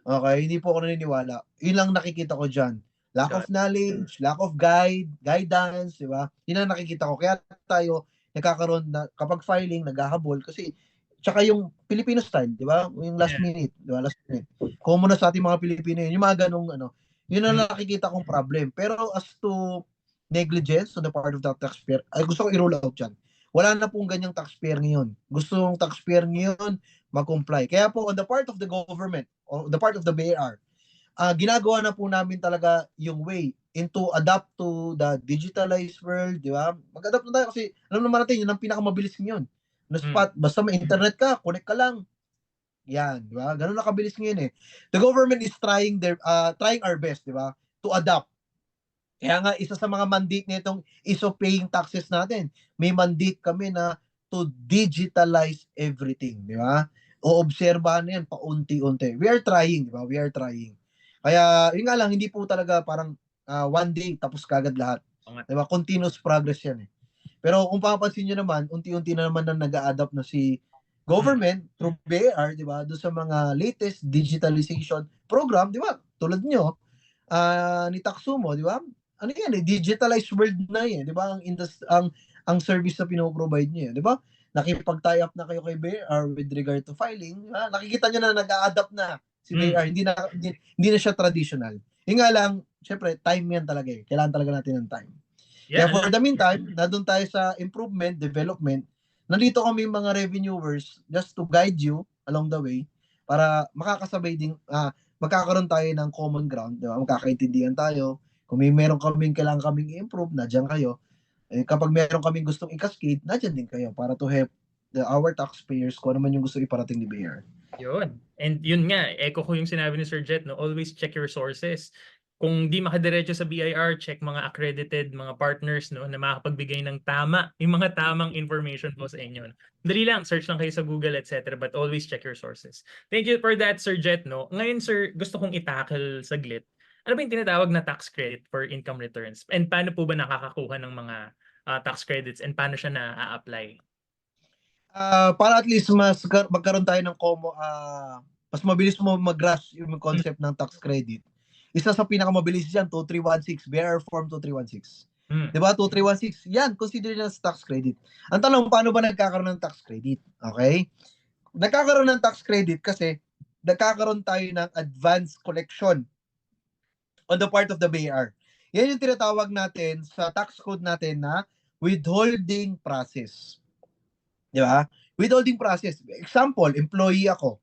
Okay? Hindi po ako naniniwala. Yun lang nakikita ko dyan. Lack of knowledge, lack of guidance, di ba? Yun ang nakikita ko. Kaya tayo nagkakaroon na, kapag filing, naghahabol. Kasi, tsaka yung Filipino style, di ba? Yung last minute, di ba? Last minute. Common na sa ating mga Pilipino yun. Yung mga ganong, yun ang nakikita kong problem. Pero as to negligence on the part of the taxpayer, ay gusto ko i-roll out yan. Wala na pong ganyang taxpayer ngayon. Gusto ng taxpayer ngayon mag-comply. Kaya po on the part of the government, or the part of the BAR, ginagawa na po namin talaga yung way into adapt to the digitalized world, di ba? Mag-adapt na tayo kasi alam naman natin, yun ang pinakamabilis ngayon. Basta may internet ka, connect ka lang. Yan, di ba? Ganun na kabilis ngayon eh. The government is trying our best, di ba? To adapt. Kaya nga, isa sa mga mandate nitong is of paying taxes natin. May mandate kami na to digitalize everything, di ba? Oobserbahan na yan paunti-unti. We are trying, di ba? We are trying. Kaya, yun nga lang, hindi po talaga parang one day tapos kagad lahat. Di ba? Continuous progress yan eh. Pero kung papansin nyo naman, unti-unti na naman na nag-a-adapt na si government through BAR, di ba? Doon sa mga latest digitalization program, di ba? Tulad nyo, ni Taxumo, di ba? Ano yan eh, digitalized world na eh, di ba? Ang service na pinoprovide niyo, di ba? Nakipag-tie up na kayo kay BAR with regard to filing, nakikita niyo na nag-a-adapt na si BAR, hindi na siya traditional. Yung nga lang, syempre, time yan talaga eh. Kailangan talaga natin ng time. Kaya for the meantime, nandun tayo sa improvement, development, nandito kami mga reviewers just to guide you along the way para makakasabay din, magkakaroon tayo ng common ground, di ba? Magkakaintindihan tayo. Kung meron kailangan kaming i-improve, nadyan kayo. Kapag meron kaming gustong i-cascade, nadyan din kayo para to help our taxpayers kung ano man yung gusto iparating ni BAR. Yun. And yun nga, echo ko yung sinabi ni Sir Jet, no? Always check your sources. Kung di makadiretso sa BIR, check mga accredited, mga partners, no, na makapagbigay ng yung mga tamang information po sa inyo. Dali lang, search lang kayo sa Google, etc. But always check your sources. Thank you for that, Sir Jet, no? Ngayon, Sir, gusto kong itackle saglit. Ano ba yung tinatawag na tax credit for income returns? And paano po ba nakakakuha ng mga tax credits and paano siya na-apply? Para at least magkaroon tayo ng mas mabilis mo mag-grasp yung concept ng tax credit. Isa sa pinakamabilis dyan, 2316, BAR Form 2316. Diba? 2316, yan, consider yan as tax credit. Ang tanong, paano ba nagkakaroon ng tax credit? Okay? Nagkakaroon ng tax credit kasi nagkakaroon tayo ng advance collection on the part of the BAR. Yan yung tinatawag natin sa tax code natin na withholding process. Di ba? Withholding process. Example, employee ako.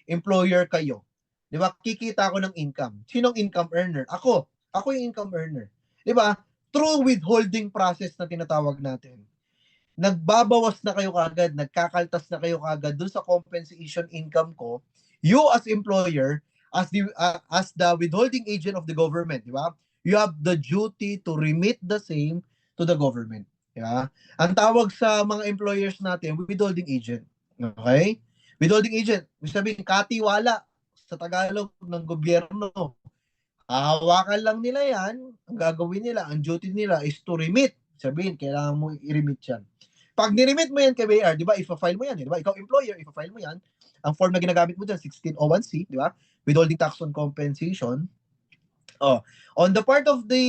Employer kayo. Di ba? Kikita ako ng income. Sinong income earner? Ako. Ako yung income earner. Di ba? Through withholding process na tinatawag natin. nagbabawas na kayo kagad, nagkakaltas na kayo kagad dun sa compensation income ko, you as employer, as the withholding agent of the government, di ba? You have the duty to remit the same to the government. Di ba? Ang tawag sa mga employers natin, withholding agent. Okay? Withholding agent, sabihin, katiwala sa Tagalog ng gobyerno. Hahawakan lang nila yan, ang gagawin nila, ang duty nila is to remit. Sabihin, kailangan mo i-remit yan. Pag ni-remit mo yan kay BIR, di ba, ipa-file mo yan, di ba? Ikaw employer, ipa-file mo yan. Ang form na ginagamit mo dyan, 1601C, di ba? Withholding tax on compensation. Oh, on the part of the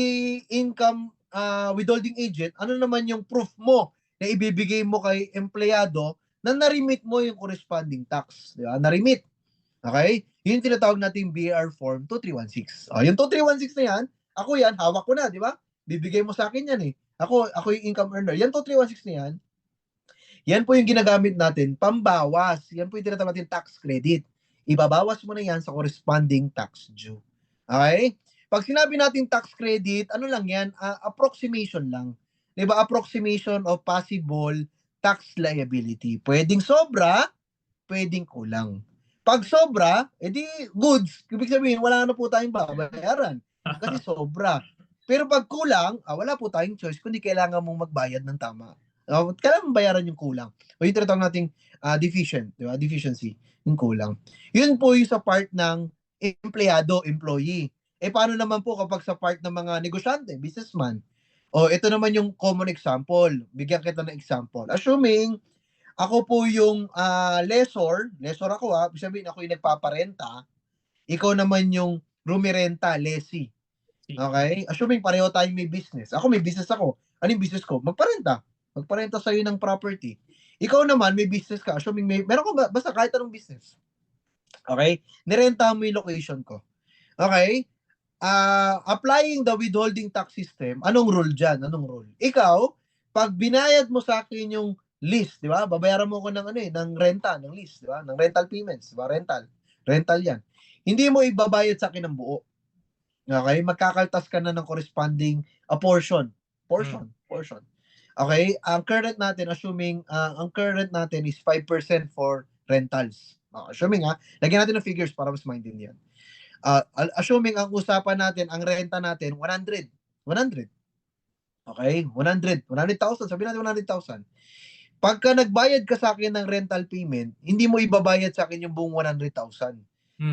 income withholding agent, ano naman yung proof mo na ibibigay mo kay empleyado na na-remit mo yung corresponding tax, di ba? Na-remit. Okay? Yun yung tinatawag natin BIR form 2316. Oh, yung 2316 na yan, ako yan, hawak ko na, di ba? Bibigay mo sa akin yan eh. Ako yung income earner. Yan 2316 na yan. Yan po yung ginagamit natin, pambawas. Yan po yung tinatawag natin tax credit. Ibabawas mo na yan sa corresponding tax due. Okay? Pag sinabi natin tax credit, ano lang yan? Approximation lang. Diba? Approximation of possible tax liability. Pwedeng sobra, pwedeng kulang. Pag sobra, edi goods. Ibig sabihin, wala na po tayong babayaran. Kasi sobra. Pero pag kulang, wala po tayong choice kundi kailangan mong magbayad ng tama. Kailangan bayaran yung kulang. O yung tinatawag nating deficient, di ba? Deficiency, yung kulang. Yun po yung sa part ng empleyado, employee. Paano naman po kapag sa part ng mga negosyante, businessman? Ito naman yung common example. Bigyan kita ng example. Assuming, ako po yung lessor ako sabihin ako yung nagpaparenta, ikaw naman yung rumirenta, lessee. Okay? Assuming pareho tayong may business. Ako may business ako. Ano yung business ko? Magparenta sa'yo ng property. Ikaw naman, may business ka. Assuming meron ko basta kahit anong business. Okay? Nirenta mo yung location ko. Okay? Applying the withholding tax system, anong rule dyan? Anong rule? Ikaw, pag binayad mo sa akin yung lease, di ba? Babayaran mo ko ng ng renta, ng lease, di ba? Ng rental payments, di ba? Rental yan. Hindi mo ibabayad sa akin ng buo. Okay? Magkakaltas ka na ng corresponding portion. Okay? Ang current natin, assuming, ang current natin is 5% for rentals. Assuming lagyan natin ng figures para mas maintindihan. Assuming ang usapan natin, ang renta natin, 100. Okay? 100,000. Sabihin natin 100,000. Pagka nagbayad ka sa akin ng rental payment, hindi mo ibabayad sa akin yung buong 100,000.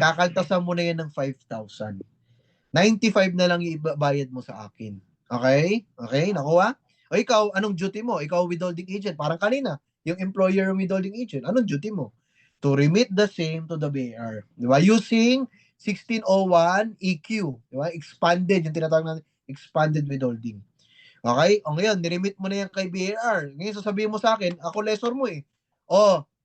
Kakaltasan mo na yan ng 5,000. 95 na lang ibabayad mo sa akin. Okay? Okay? Nakuha? O ikaw, anong duty mo? Ikaw withholding agent. Parang kanina, yung employer withholding agent. Anong duty mo? To remit the same to the BIR. Di ba? Using 1601 EQ. Di ba? Expanded. Yung tinatawag natin, expanded withholding. Okay? O ngayon, niremit mo na yan kay BIR. Ngayon, sasabihin mo sa akin, ako lessor mo eh.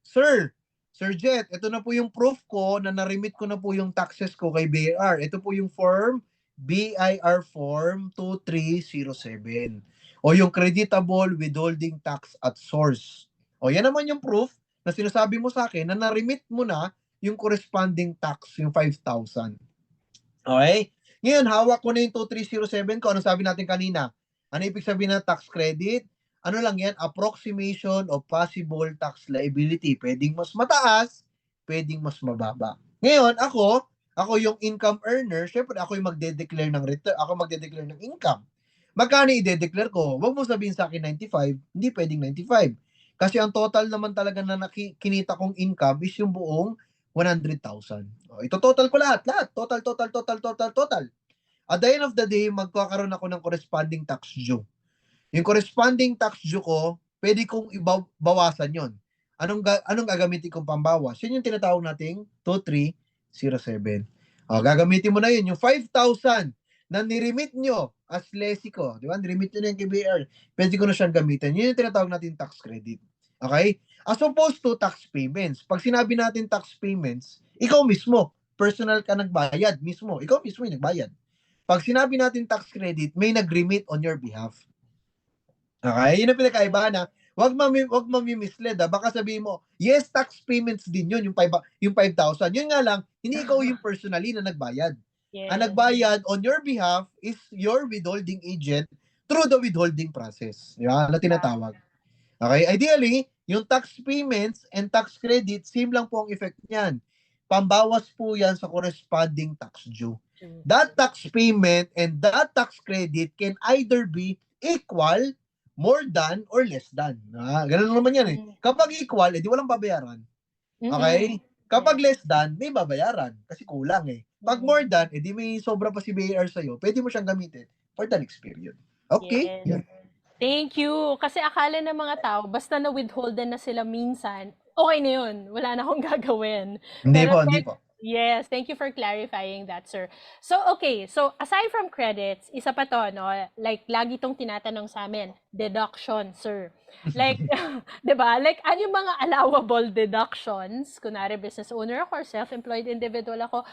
Sir Jet, ito na po yung proof ko na na-remit ko na po yung taxes ko kay BIR. Ito po yung form, BIR form 2307. O yung creditable withholding tax at source. O yan naman yung proof na sinasabi mo sa akin na na-remit mo na yung corresponding tax, yung 5,000. Okay? Ngayon, hawak ko na yung 2307 ko. Ano sabi natin kanina? Ano ibig sabihin ng tax credit? Ano lang yan? Approximation of possible tax liability. Pwedeng mas mataas, pwedeng mas mababa. Ngayon, ako yung income earner, syempre ako yung magde-declare ng return, ako magde-declare ng income. Magkano i-declare ko? Huwag mo sabihin sa akin 95, hindi pwedeng 95. Kasi ang total naman talaga na kinita kong income is yung buong 100,000. Ito total ko lahat. Total. At the end of the day, magkakaroon ako ng corresponding tax due. Yung corresponding tax due ko, pwede kong bawasan yon. Anong gagamitin kong pambawas? Yun yung tinatawag nating 2307. Gagamitin mo na yun. Yung 5,000 na niremit nyo as lessee ko, di ba? Niremit nyo na yung KBR. Pwede ko na siyang gamitin. Yun yung tinatawag natin tax credit. Okay? As opposed to tax payments. Pag sinabi natin tax payments, ikaw mismo, personal ka nagbayad mismo. Ikaw mismo yung nagbayad. Pag sinabi natin tax credit, may nag-remit on your behalf. Okay? Yun ang pinakaiba na wag mami-mislead. Baka sabihin mo, yes, tax payments din yun, yung 5,000. Yun nga lang, hindi ikaw yung personally na nagbayad. Yeah. Ang nagbayad on your behalf is your withholding agent through the withholding process. Yan, na tinatawag. Okay? Ideally, yung tax payments and tax credit, same lang po ang effect niyan. Pambawas po yan sa corresponding tax due. That tax payment and that tax credit can either be equal, more than, or less than. Ganun naman yan eh. Kapag equal, edi walang babayaran. Okay? Kapag less than, may babayaran. Kasi kulang eh. Pag more than, edi may sobra pa si BAR sa'yo, pwede mo siyang gamitin for the next period. Okay? Yes. Thank you. Kasi akala ng mga tao, basta na-withholden na sila minsan, okay na yun. Wala na akong gagawin. Hindi Pero hindi po. yes, thank you for clarifying that, sir. So, okay. So, aside from credits, isa pa to, no? Like, lagi tong tinatanong sa amin, deduction, sir. Like, di ba? Like, ano yung mga allowable deductions? Kunwari, business owner ako or self-employed individual ako,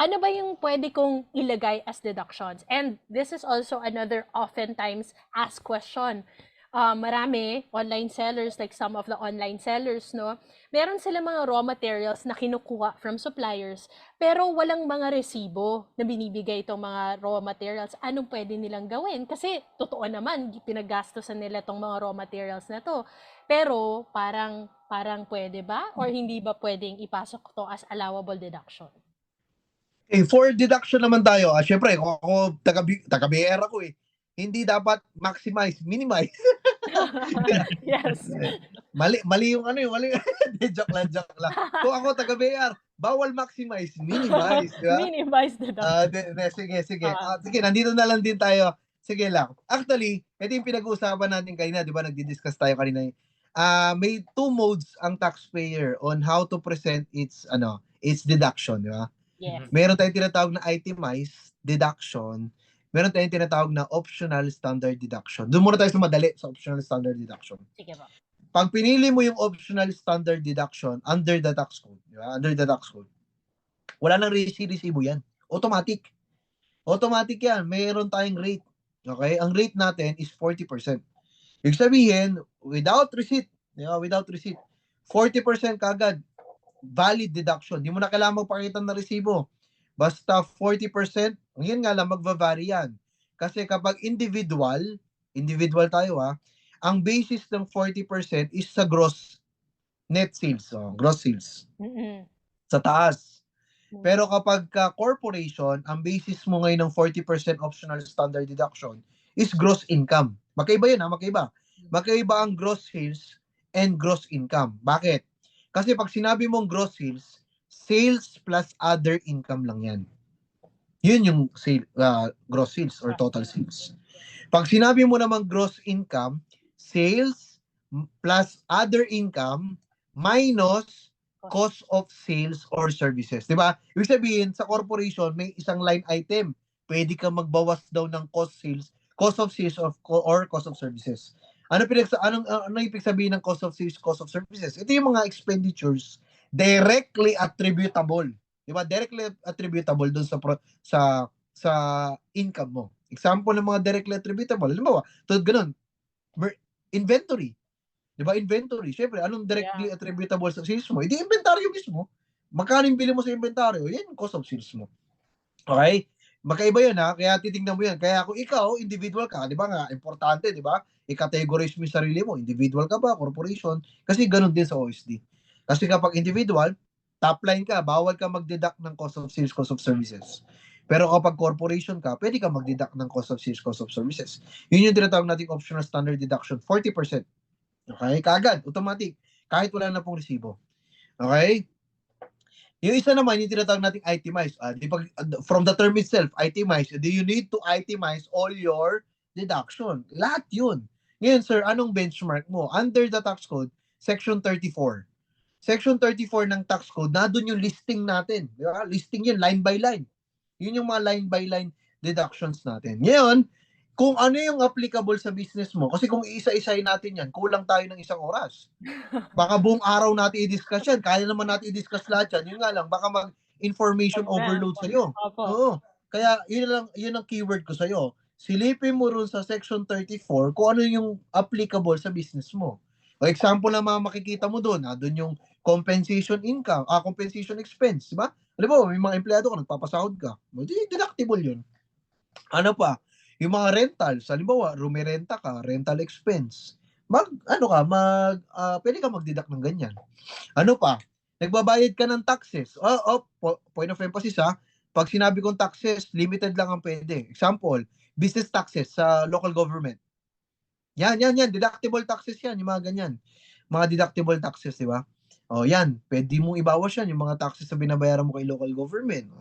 ano ba yung pwede kong ilagay as deductions? And this is also another oftentimes asked question. Marami online sellers, like some of the online sellers, no, meron sila mga raw materials na kinukuha from suppliers, pero walang mga resibo na binibigay itong mga raw materials. Anong pwede nilang gawin? Kasi totoo naman, pinaggastosan nila itong mga raw materials na to. Pero parang pwede ba? Or hindi ba pwedeng ipasok to as allowable deduction? Okay, for deduction naman tayo, syempre, kung ako taga-BR ako eh, hindi dapat maximize, minimize. Yes. Mali yung ano yun, mali. joke lang. Kung ako taga-BR, bawal maximize, minimize, di ba? Minimize deduction. Sige. Sige, nandito na lang din tayo. Sige lang. Actually, ito yung pinag-uusapan natin kanina, di ba? Nagdi-discuss tayo kanina. May two modes ang taxpayer on how to present its deduction, di ba? Yes. Meron tayong tinatawag na itemized deduction. Meron tayong tinatawag na optional standard deduction. Doon muna tayo sa madali sa optional standard deduction. Sige po. Pag pinili mo yung optional standard deduction under the tax code, di ba? Under the tax code, wala nang resibo yan. Automatic. Automatic yan. Meron tayong rate. Okay? Ang rate natin is 40%. Ibig sabihin, without receipt, di ba? Without receipt, 40% kagad valid deduction. Hindi mo na kailangan magpakita ng resibo. Basta 40%, yun nga lang, magva-vary yan. Kasi kapag individual tayo ang basis ng 40% is sa gross net sales. Gross sales. Sa taas. Pero kapag corporation, ang basis mo ngayon ng 40% optional standard deduction is gross income. Magkaiba yun magkaiba. Magkaiba ang gross sales and gross income. Bakit? Kasi pag sinabi mong gross sales, sales plus other income lang yan. Yun yung gross sales or total sales. Pag sinabi mo namang gross income, sales plus other income minus cost of sales or services. Diba? Ibig sabihin, sa corporation, may isang line item. Pwede ka magbawas daw ng cost of sales or cost of services. Ano ibig sabihin ng cost of sales, cost of services? Ito yung mga expenditures directly attributable. Di ba? Directly attributable doon sa income mo. Example ng mga directly attributable. Halimbawa, tulad ganun, inventory. Di ba? Inventory. Siyempre, anong directly attributable sa sales mo? Hindi inventaryo mismo. Magkano yung bili mo sa inventaryo? Yan yung cost of sales mo. Okay? Magkaiba yun kaya titingnan mo yan. Kaya kung ikaw, individual ka, di ba nga, importante, di ba? I-categorize mo yung sarili mo. Individual ka ba? Corporation? Kasi ganun din sa OSD. Kasi kapag individual, top line ka, bawal ka mag-deduct ng cost of sales, cost of services. Pero kapag corporation ka, pwede ka mag-deduct ng cost of sales, cost of services. Yun yung tinatawag nating optional standard deduction, 40%. Okay? Kagad, automatic. Kahit wala na pong resibo. Okay? Yung isa naman, yung tinatawag nating itemize. From the term itself, itemize. Do you need to itemize all your deduction? Lahat yun. Ngayon, sir, anong benchmark mo? Under the tax code, section 34. Section 34 ng tax code, nandun yung listing natin. Di ba? Listing yun, line by line. Yun yung mga line by line deductions natin. Ngayon, kung ano yung applicable sa business mo, kasi kung isa-isahin natin yan, kulang tayo ng isang oras. Baka buong araw natin i-discuss yan. Kaya naman natin i-discuss lahat yan. Yun nga lang, baka mag-information overload sa'yo. Oo. Kaya yun ang keyword ko sa'yo. Silipin mo rin sa section 34 kung ano yung applicable sa business mo. O example na mga makikita mo doon, doon yung compensation income, compensation expense, di ba? Alam mo, may mga empleyado ka, nagpapasahod ka. Deductible yun. Ano pa? Yung mga rentals, halimbawa, rumirenta ka, rental expense. pwede ka mag-deduct ng ganyan. Ano pa? Nagbabayad ka ng taxes. Point of emphasis ha. Pag sinabi kong taxes, limited lang ang pwede. Example, business taxes sa local government. Yan. Deductible taxes yan, yung mga ganyan. Mga deductible taxes, di ba? Yan. Pwede mong ibawas yan, yung mga taxes na binabayaran mo kay local government.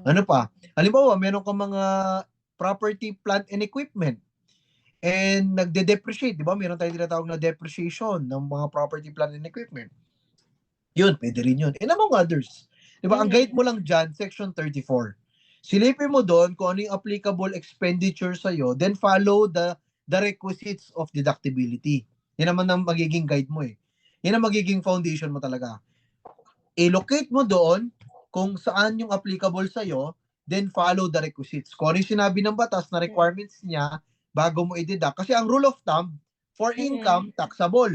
Ano pa? Halimbawa, meron kang mga property, plant, and equipment. And nagde-depreciate, di ba? Meron tayong tinatawag na depreciation ng mga property, plant, and equipment. Yun, pwede rin yun. And among others. Di ba? Ang guide mo lang dyan, section 34. Silipin mo doon kung ano yung applicable expenditure sa'yo, then follow the requisites of deductibility. Yan naman ang magiging guide mo eh. Yan ang magiging foundation mo talaga. I-locate mo doon kung saan yung applicable sa'yo, then follow the requisites. Kung ano yung sinabi ng batas na requirements niya bago mo i-deduct. Kasi ang rule of thumb, for income, taxable.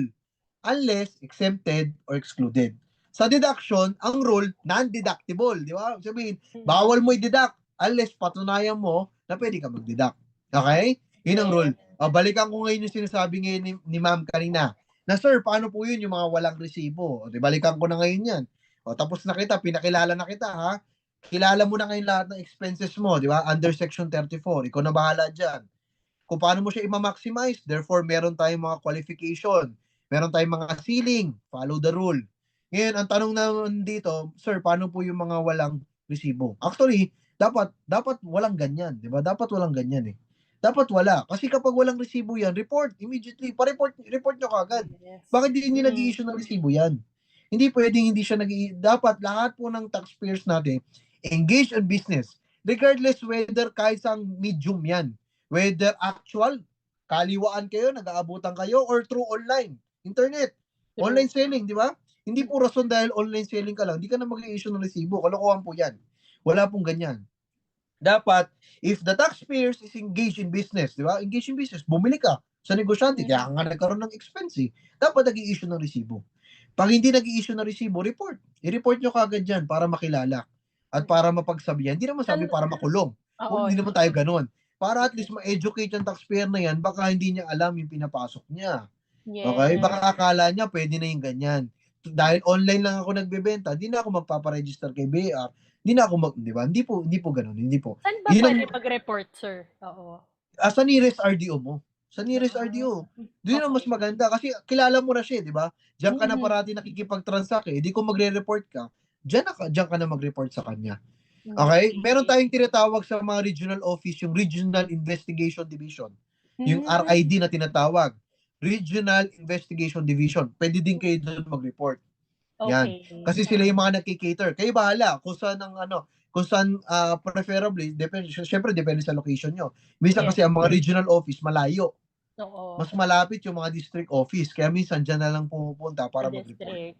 Unless exempted or excluded. Sa deduction, ang rule, non-deductible. Di ba? Sabihin, bawal mo i-deduct unless patunayan mo na pwede ka mag-deduct. Okay? Yun ang rule. Balikan ko ngayon yung sinasabi ngayon ni ma'am kanina. Na sir, paano po yun yung mga walang resibo? Balikan ko na ngayon yan. Tapos na kita, pinakilala na kita ha. Kilala mo na ngayon lahat ng expenses mo, di ba? Under section 34. Ikaw na bahala dyan. Kung paano mo siya i-maximize, therefore meron tayong mga qualification. Meron tayong mga ceiling. Follow the rule. Ngayon, ang tanong naman dito, sir, paano po yung mga walang resibo? Actually, dapat walang ganyan, di ba? Dapat walang ganyan eh. Dapat wala. Kasi kapag walang resibo yan, report immediately. Report nyo kagad. Bakit hindi nag-i-issue ng resibo yan? Hindi pwedeng hindi siya dapat lahat po ng taxpayers natin engage in business. Regardless whether kahit sang medium yan. Whether actual, kaliwaan kayo, nag-aabutan kayo, or through online, internet, online selling, di ba? Hindi po rason dahil online selling ka lang, hindi ka na mag-i-issue ng resibo. Kalokohan po yan. Wala pong ganyan. Dapat, if the taxpayers is engaged in business, di ba? Engaged in business, bumili ka sa negosyante, kaya nga nagkaroon ng expense eh. Dapat nag-i-issue ng resibo. Pag hindi nag-i-issue ng resibo, report. I-report nyo kagad dyan para makilala. At para mapagsabihan. Hindi naman sabi para makulong. Hindi naman tayo ganun. Para at least ma-educate yung taxpayer na yan, baka hindi niya alam yung pinapasok niya. Okay? Baka akala niya pwede na yung ganyan. Dahil online lang ako nagbebenta, hindi na ako magpaparegister kay BR. Hindi na ako di ba? Hindi po ganoon, hindi po. Saan ba pwede mag-report, sir? Oo. Sa nearest RDO mo. Sa nearest RDO. Doon ang mas maganda kasi kilala mo na siya, di ba? Diyan ka na parati nakikipag-transact eh. Di ko magre-report ka, diyan ka na mag-report sa kanya. Okay? Meron tayong tinatawag sa mga regional office, yung Regional Investigation Division. Yung RID na tinatawag. Regional Investigation Division. Pwede din kayo doon mag-report. Yan. Kasi sila yung mga nagki-cater. Kayo bahala kung saan preferably, syempre depende sa location nyo. Minsan kasi ang mga regional office malayo. Mas malapit yung mga district office. Kaya minsan dyan na lang pumupunta para mag-report.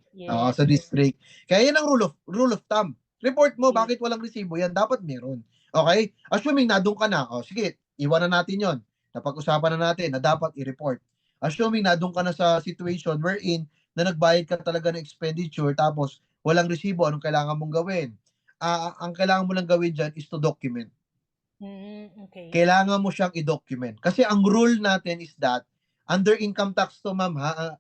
Sa district. Kaya yan ang rule of thumb. Report mo, bakit walang resibo yan? Dapat meron. Okay? Assuming na doon ka na, sige, iwanan natin yon. Napag-usapan na natin na dapat i-report. Assuming na doon ka na sa situation wherein na nagbayad ka talaga ng expenditure tapos walang resibo, anong kailangan mong gawin? Ang kailangan mo lang gawin dyan is to document. Okay. Kailangan mo siyang i-document. Kasi ang rule natin is that, under income tax to ma'am ha,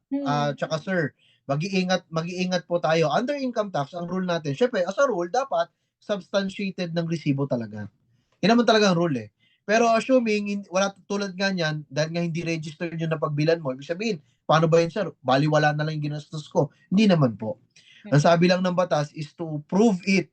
tsaka sir, mag-iingat po tayo. Under income tax, ang rule natin, syempre, as a rule, dapat substantiated ng resibo talaga. Yan naman talaga ang rule eh. Pero assuming, wala tulad nga niyan, dahil nga hindi registered yung napagbilan mo, ibig sabihin, paano ba yun sir? Baliwala na lang yung ginastos ko. Hindi naman po. Ang sabi lang ng batas is to prove it,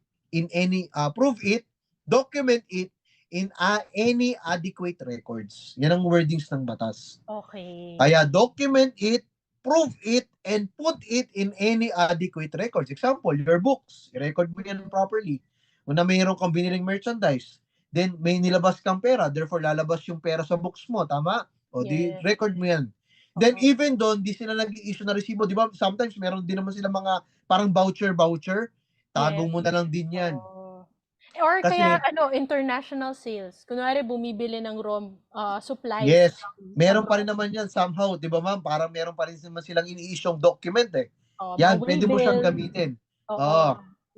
document it, in any adequate records. Yan ang wordings ng batas. Okay. Kaya document it, prove it, and put it in any adequate records. Example, your books. I-record mo yan properly. Kung na mayroon kang biniling merchandise, then may nilabas kang pera, therefore lalabas yung pera sa books mo. Tama? O di record mo yan. Then even doon, di sila nag-i-issue na resibo. Di ba? Sometimes meron din naman sila mga parang voucher. Tago mo na lang din yan. Or kasi, kaya international sales. Kunwari bumibili ng supplies. Yes. Meron pa rin naman yan somehow, 'di ba ma'am? Parang meron pa rin naman silang ini-issue document eh. Yan, pwede mo siyang gamitin.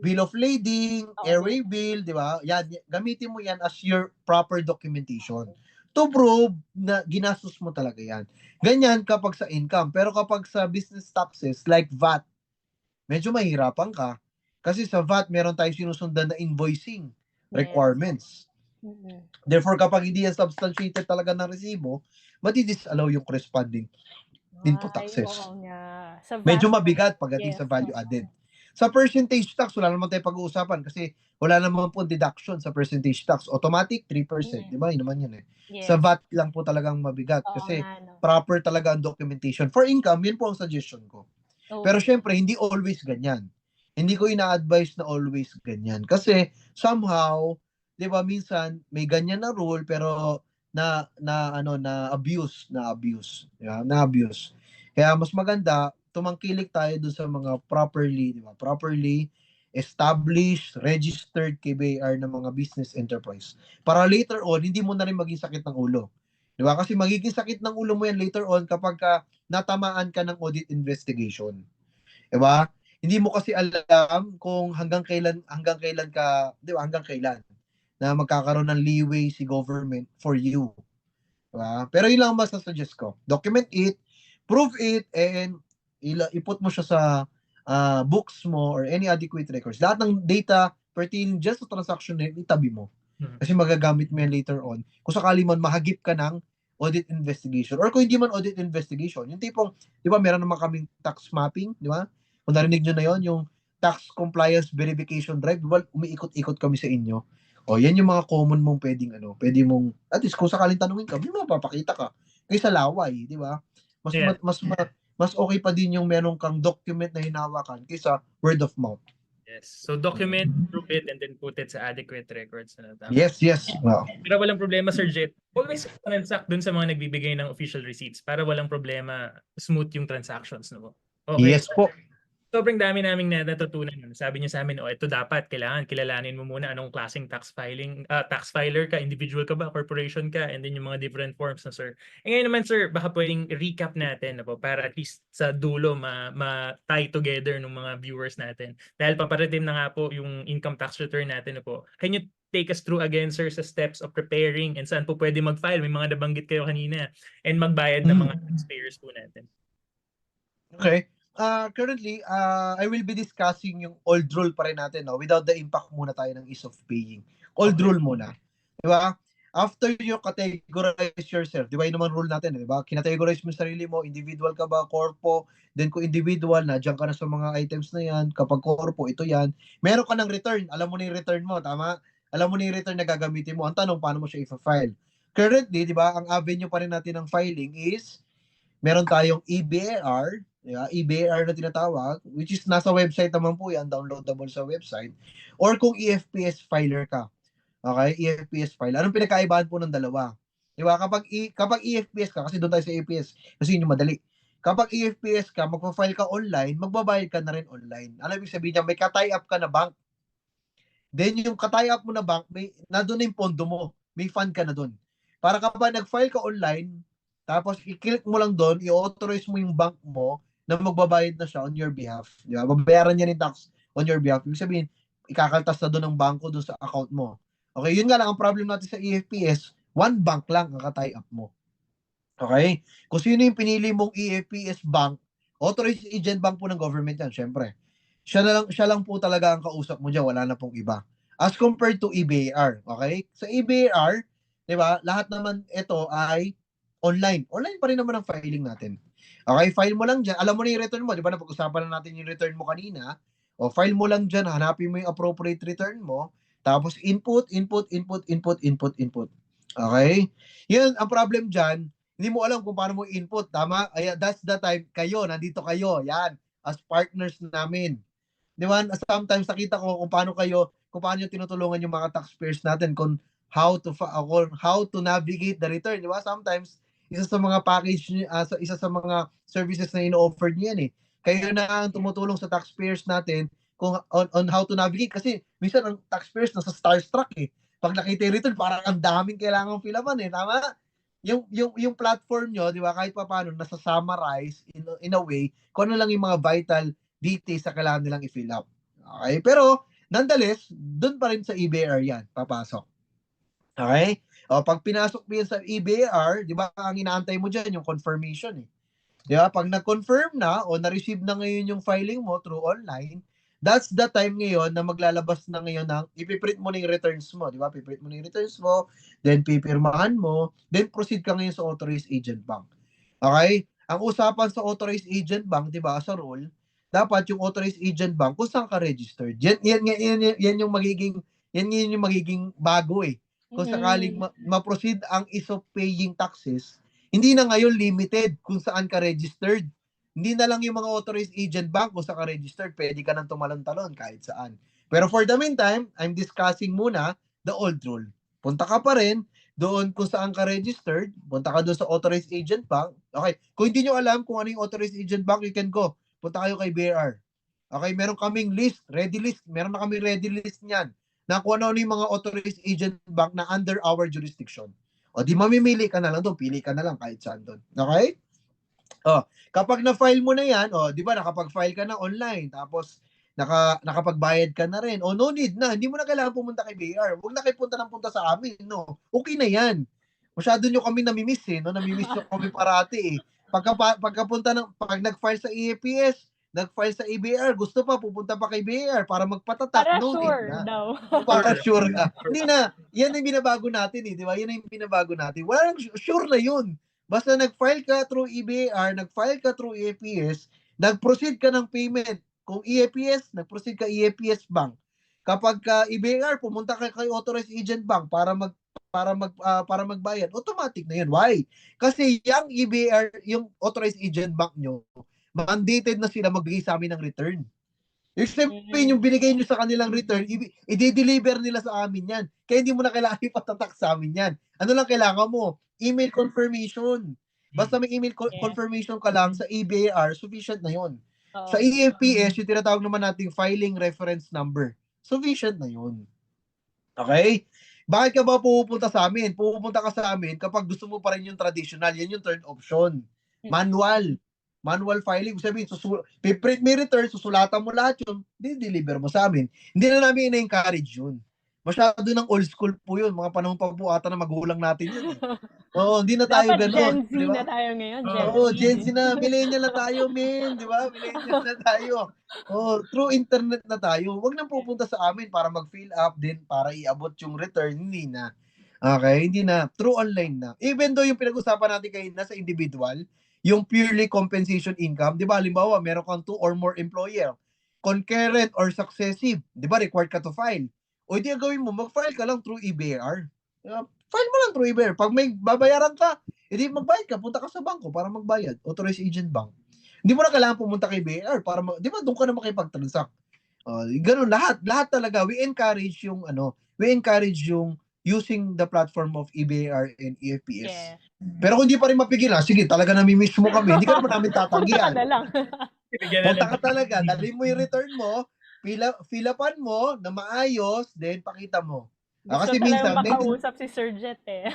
Bill of lading, airway bill, 'di ba? Yan, gamitin mo yan as your proper documentation. to prove na ginastos mo talaga yan. Ganyan kapag sa income. Pero kapag sa business taxes like VAT, medyo mahirapan ka. Kasi sa VAT, meron tayong sinusundan na invoicing requirements. Mm-mm. Therefore, kapag hindi yan substantiated talaga ng resibo, madi-disallow yung corresponding input Ay, taxes. oo nga. Sa Medyo VAT, mabigat pagdating yes, sa value oo. added. Sa percentage tax, wala naman tayo pag-uusapan kasi wala naman po deduction sa percentage tax. Automatic, 3%. Di ba? Yun naman yun eh. Sa Yes. VAT lang po talagang mabigat Oo kasi nga, no. proper talaga ang documentation. For income, yun po ang suggestion ko. Pero Okay. syempre, hindi always ganyan. Hindi ko ina-advise na always ganyan. Kasi somehow, 'di ba, minsan may ganyan na rule pero na abuse, yeah, na abuse. Kaya mas maganda tumangkilik tayo dun sa mga properly, 'di ba? Properly established, registered KBR ng mga business enterprise. Para later on, hindi mo na rin maging sakit ng ulo. 'Di ba? Kasi magiging sakit ng ulo mo yan later on kapag natamaan ka ng audit investigation. 'Di ba? Hindi mo kasi alam kung hanggang kailan ka, 'di ba? Hanggang kailan na magkakaroon ng leeway si government for you. 'Di ba? Pero yun lang masasuggest ko. Document it, prove it, and iput mo siya sa books mo or any adequate records. Lahat ng data pertaining just sa transaction na yun, itabi mo. Kasi magagamit mo yan later on. Kung sakali man mahagip ka ng audit investigation. Or kung hindi man audit investigation, yung tipong, di ba, meron naman kaming tax mapping, di ba? Kung narinig nyo na yon, yung tax compliance verification drive, di ba, umiikot-ikot kami sa inyo. O, yan yung mga common mong pwede mong, at least kung sakaling tanungin ka, may mapapakita ka. Kaysa laway, di ba? Mas, Yeah. mas okay pa din yung meron kang document na hinawakan kaysa word of mouth. Yes. So document, prove it, and then put it sa adequate records. Tama. Yes. Wow. Pero walang problema, Sir Jet. Always transact dun sa mga nagbibigay ng official receipts para walang problema, smooth yung transactions. No? Okay. Yes po. Sobrang dami naming natutunan. Sabi niyo sa amin, ito dapat, kailangan kilalanin mo muna anong klaseng tax filer ka, individual ka ba, corporation ka, and then yung mga different forms na, sir. Ngayon naman, sir, baka pwedeng recap natin para at least sa dulo ma-tie together ng mga viewers natin. Dahil paparating na nga po yung income tax return natin po. Can you take us through again, sir, sa steps of preparing and saan po pwede mag-file? May mga nabanggit kayo kanina. And magbayad ng mga taxpayers po natin. Okay. Currently, I will be discussing yung old rule pa rin natin, no? Without the impact muna tayo ng ease of paying. Old rule muna. Di ba? After you categorize yourself, di ba yun naman rule natin, di ba? Kinategorize mo sarili mo, individual ka ba, corpo, then kung individual, nadyan ka na sa mga items na yan, kapag corpo, ito yan. Meron ka ng return, alam mo na yung return mo, tama? Alam mo na yung return na gagamitin mo. Ang tanong, paano mo siya i-file? Currently, di ba, ang avenue pa rin natin ng filing is, meron tayong EBAR, EBAR na tinatawag, which is nasa website naman po yan, downloadable sa website, or kung EFPS filer ka. Okay, EFPS file. Anong pinagkaibahan po ng dalawa? Di ba? Kapag EFPS ka, kasi doon tayo sa EFPS, kasi yun yung madali. Kapag EFPS ka, magpa-file ka online, magbabayad ka na rin online. Ano ibig sabihin niya? May ka-tie up ka na bank. Then yung ka-tie up mo na bank, na doon na yung pondo mo. May fund ka na doon. Para kapag nag-file ka online, tapos i-click mo lang doon, i-authorize mo yung bank mo na magbabayad na siya on your behalf. Di ba? Babayaran niya ng tax on your behalf. Ibig sabihin, ikakaltas na doon ng bangko doon sa account mo. Okay, yun nga lang ang problem natin sa EFPS, one bank lang ang ka-tie up mo. Okay? Kung sino yung pinili mong EFPS bank, authorized agent bank po ng government yan, syempre. Siya lang po talaga ang kausap mo diyan, wala na pong iba. As compared to EBAR, okay? Sa EBAR, 'di ba? Lahat naman ito ay online. Online pa rin naman ang filing natin. Okay, file mo lang diyan. Alam mo na yung return mo, 'di ba? Napag-usapan na natin yung return mo kanina. O file mo lang diyan, hanapin mo yung appropriate return mo. Tapos input. Okay? Yun, ang problem dyan, hindi mo alam kung paano mo input. Tama? Ay, that's the time nandito kayo. Yan, as partners namin. Di ba? Sometimes nakita ko kung paano yung tinutulungan yung mga taxpayers natin kung how to navigate the return. Di ba? Sometimes, isa sa mga package, isa sa mga services na ino-offer niyan eh. Kayo na ang tumutulong sa taxpayers natin kung on how to navigate kasi minsan ang taxpayers nasa starstruck eh. Pag nakita yung return, parang ang daming kailangan filaman eh. Tama? Yung platform nyo, di ba, kahit pa paano, nasa summarize in a way, kung ano lang yung mga vital details na kailangan nilang i-fill up. Okay? Pero, nonetheless, doon pa rin sa EBR yan, papasok. Okay? Pag pinasok mo yan sa EBAR, di ba, ang inaantay mo dyan, yung confirmation eh. Di ba? Pag na-confirm na o na-receive na ngayon yung filing mo through online, that's the time ngayon na maglalabas na ngayon ng ipiprint mo na yung returns mo. Di ba? Piprint mo na yung returns mo, then pipirmahan mo, then proceed ka ngayon sa authorized agent bank. Okay? Ang usapan sa authorized agent bank, di ba, sa rule, dapat yung authorized agent bank kung saan ka registered. Yan yung magiging bago eh. Kung sakaling ma-proceed ang is of paying taxes, hindi na ngayon limited kung saan ka registered. Hindi na lang yung mga authorized agent bank kung saan ka registered, pwede ka nang tumalon-talon kahit saan. Pero for the meantime, I'm discussing muna the old rule. Punta ka pa rin doon kung saan ka registered, punta ka doon sa authorized agent bank. Okay, kung hindi nyo alam kung ano yung authorized agent bank, you can go. Punta kayo kay BAR. Okay, meron kaming list, ready list. Meron na kaming ready list niyan na kung ano yung mga authorized agent bank na under our jurisdiction. O di mamimili ka na lang doon, pili ka na lang kahit saan doon. Okay? Kapag na-file mo na yan, di ba nakapag-file ka na online, tapos nakapagbayad ka na rin. No need na, hindi mo na kailangan pumunta kay BAR. Huwag na kayo punta sa amin, no. Okay na yan. Masyado nyo kami namimiss eh, no? Namimiss nyo kami parati eh. Pag nag-file sa EAPS, nag-file sa EBAR, gusto pa, pupunta pa kay BAR para magpatatak. Para No sure need na. daw. Para sure ka. Hindi na. Yan ang binabago natin eh, di ba? Yan ang binabago natin. Walang sure na yun. Basta nag-file ka through EBAR, nag-file ka through EAPS, nag-proceed ka ng payment. Kung EAPS, nag-proceed ka EAPS bank. Kapag EBAR, pumunta ka kay authorized agent bank para magbayad, automatic na yun. Why? Kasi yung EBAR, yung authorized agent bank nyo, mandated na sila magbigay sa amin ng return. Yung sabihin, yung binigay nyo sa kanilang return, i-deliver nila sa amin yan. Kaya hindi mo na kailangan ipatatak sa amin yan. Ano lang kailangan mo? Email confirmation. Basta may email confirmation ka lang sa EBAR, sufficient na yun. Sa EAPS, yung tinatawag naman nating filing reference number. Sufficient na yun. Okay? Bakit ka ba pupunta sa amin? Pupunta ka sa amin kapag gusto mo pa rin yung traditional. Yan yung third option. Manual filing. Sabihin, piprint mo return, susulatan mo lahat yun, deliver mo sa amin. Hindi na namin ina-encourage yun. Masyado ng old school po yun. Mga panahon pa po ata na magulang natin yun. Hindi na tayo Dapat gano'n. Gen Z diba? na tayo ngayon. Gen Z na. Millennial na tayo, men. Di ba? Millennial na tayo. Through internet na tayo. Huwag nang pupunta sa amin para mag-fill up din, para iabot yung return. Hindi na. Okay? Hindi na. Through online na. Even though yung pinag-usapan natin kayo na sa individual, yung purely compensation income, di ba? Halimbawa, meron kang 2 or more employer. Concurrent or successive, di ba? Required ka to file. O hindi ang gawin mo, mag-file ka lang through EBAR. File mo lang through EBAR. Pag may babayaran ka, hindi magbayad ka, punta ka sa bangko para magbayad. Authorized agent bank. Hindi mo na kailangan pumunta kay EBAR para, di ba, doon ka na makipag-transact. Ganun, lahat talaga. We encourage yung using the platform of EBAR and EFPS. Yeah. Pero kung hindi pa rin mapigil, sige, talaga nami-miss mo kami, hindi ka naman namin tatanggihan. Punta ka na lang. Punta ka talaga, dalhin mo yung return mo, fill upan mo na maayos, then pakita mo. Gusto Kasi minsan, makausap si Sir Jet eh.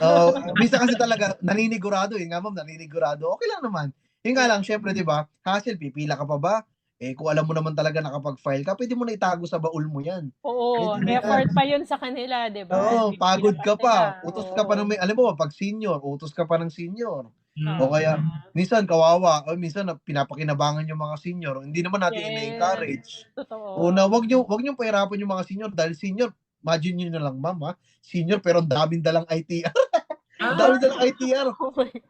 minsan kasi talaga, naninigurado nga ma'am, naninigurado. Okay lang naman. Yung nga lang, syempre, di ba, hassle, pipila ka pa ba? Kung alam mo naman talaga nakapag-file ka, pwede mo na itago sa baul mo yan. Oo, effort pa yun sa kanila, di ba? Pagod ka pa. Utos ka pa ng may, alam mo, pag senior, utos ka pa ng senior. O kaya, minsan kawawa, o minsan pinapakinabangan yung mga senior. Hindi naman natin ina-encourage. Totoo. Wag niyo pahirapan yung mga senior dahil senior, imagine niyo na lang ma'am ha, senior pero ang daming dalang ITR. Ang daming dalang ITR.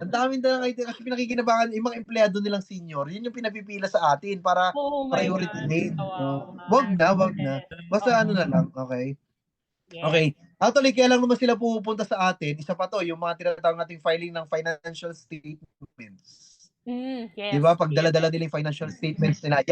Ang daming dalang ITR kasi pinakikinabangan yung mga empleyado nilang senior. Yun yung pinapipila sa atin para priority date. Wag na. Basta ano na lang, okay? Okay. Actually, kaya lang naman sila pupunta sa atin. Isa pa to, yung mga tinatawag nating filing ng financial statements. Yes. Diba? Pag dala-dala nila yung financial statements nila,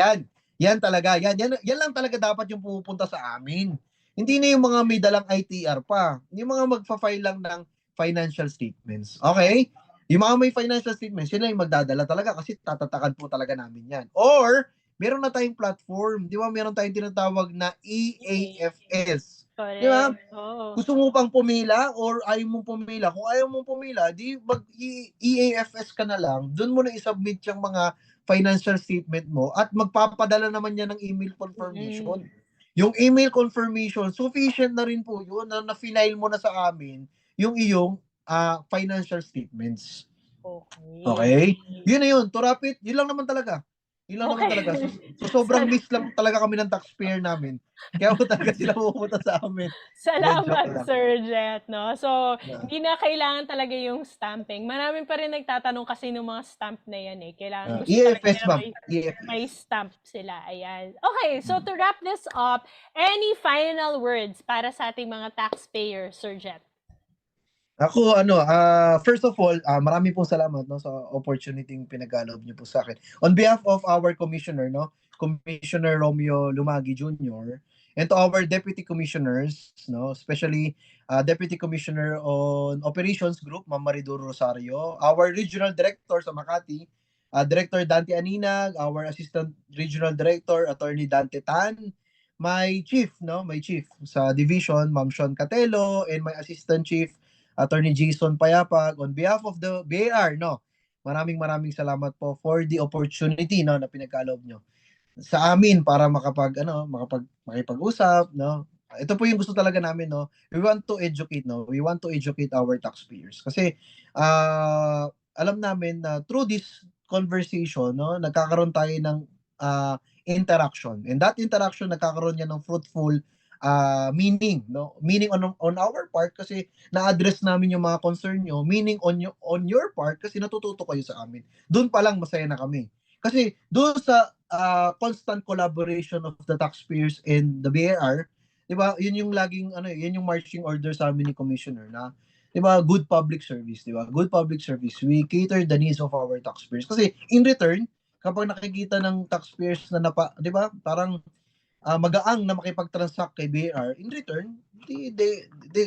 yan talaga. Yan lang talaga dapat yung pupunta sa amin. Hindi na yung mga may dalang ITR pa. Yung mga magfa-file lang ng financial statements. Okay? Yung mga may financial statements, yun lang yung magdadala talaga kasi tatatakan po talaga namin yan. Or, meron na tayong platform. Di ba? Meron tayong tinatawag na EAFS. Di ba? Gusto mo pang pumila or ayaw mong pumila? Kung ayaw mong pumila, di mag-EAFS ka na lang. Doon mo na isubmit yung mga financial statement mo at magpapadala naman yan ng email confirmation. Yung email confirmation, sufficient na rin po yun na na-file mo na sa amin yung iyong financial statements. Okay. Okay? Yun na yun. To wrap it, yun lang naman talaga. Yun lang naman Okay. talaga. So sobrang miss lang talaga kami ng taxpayer namin. Kaya po talaga sila pupunta sa amin. Joke Salamat, lang. Sir Jet, no? So, Yeah. hindi na kailangan talaga yung stamping. Maraming pa rin nagtatanong kasi ng mga stamp na yan eh. Kailangan gusto talaga EFS, nila ma'am. may stamp sila. Ayan. Okay, so to wrap this up, any final words para sa ating mga taxpayers, Sir Jet? Ako, first of all, marami pong salamat no, sa opportunity yung pinag-aloob niyo po sa akin. On behalf of our commissioner, no, Commissioner Romeo Lumagi Jr., and to our deputy commissioners, no, especially Deputy Commissioner on Operations Group, Ma'am Maridor Rosario, our regional director sa Makati, Director Dante Aninag, our assistant regional director, Attorney Dante Tan, my chief sa division, Ma'am Sean Catelo, and my assistant chief, Attorney Jason Payapag, on behalf of the BAR, no, maraming salamat po for the opportunity, no, na pinagkaloob nyo sa amin para makipag-usap, no. Ito po yung gusto talaga namin, no. We want to educate, no. We want to educate our taxpayers. Kasi, alam namin na through this conversation, no, nagkakaroon tayo ng interaction. And that interaction, nagkakaroon niya ng fruitful meaning, no? Meaning on our part kasi na-address namin yung mga concern nyo, meaning on your part kasi natututo kayo sa amin. Doon pa lang masaya na kami. Kasi doon sa constant collaboration of the taxpayers and the BAR, 'di ba? Yun yung laging yun yung marching order sa amin ni Commissioner na 'di ba, good public service, 'di ba? Good public service. We cater the needs of our taxpayers. Kasi in return, kapag nakikita ng taxpayers na 'di ba, parang magaang na makipag-transact kay BAR, in return,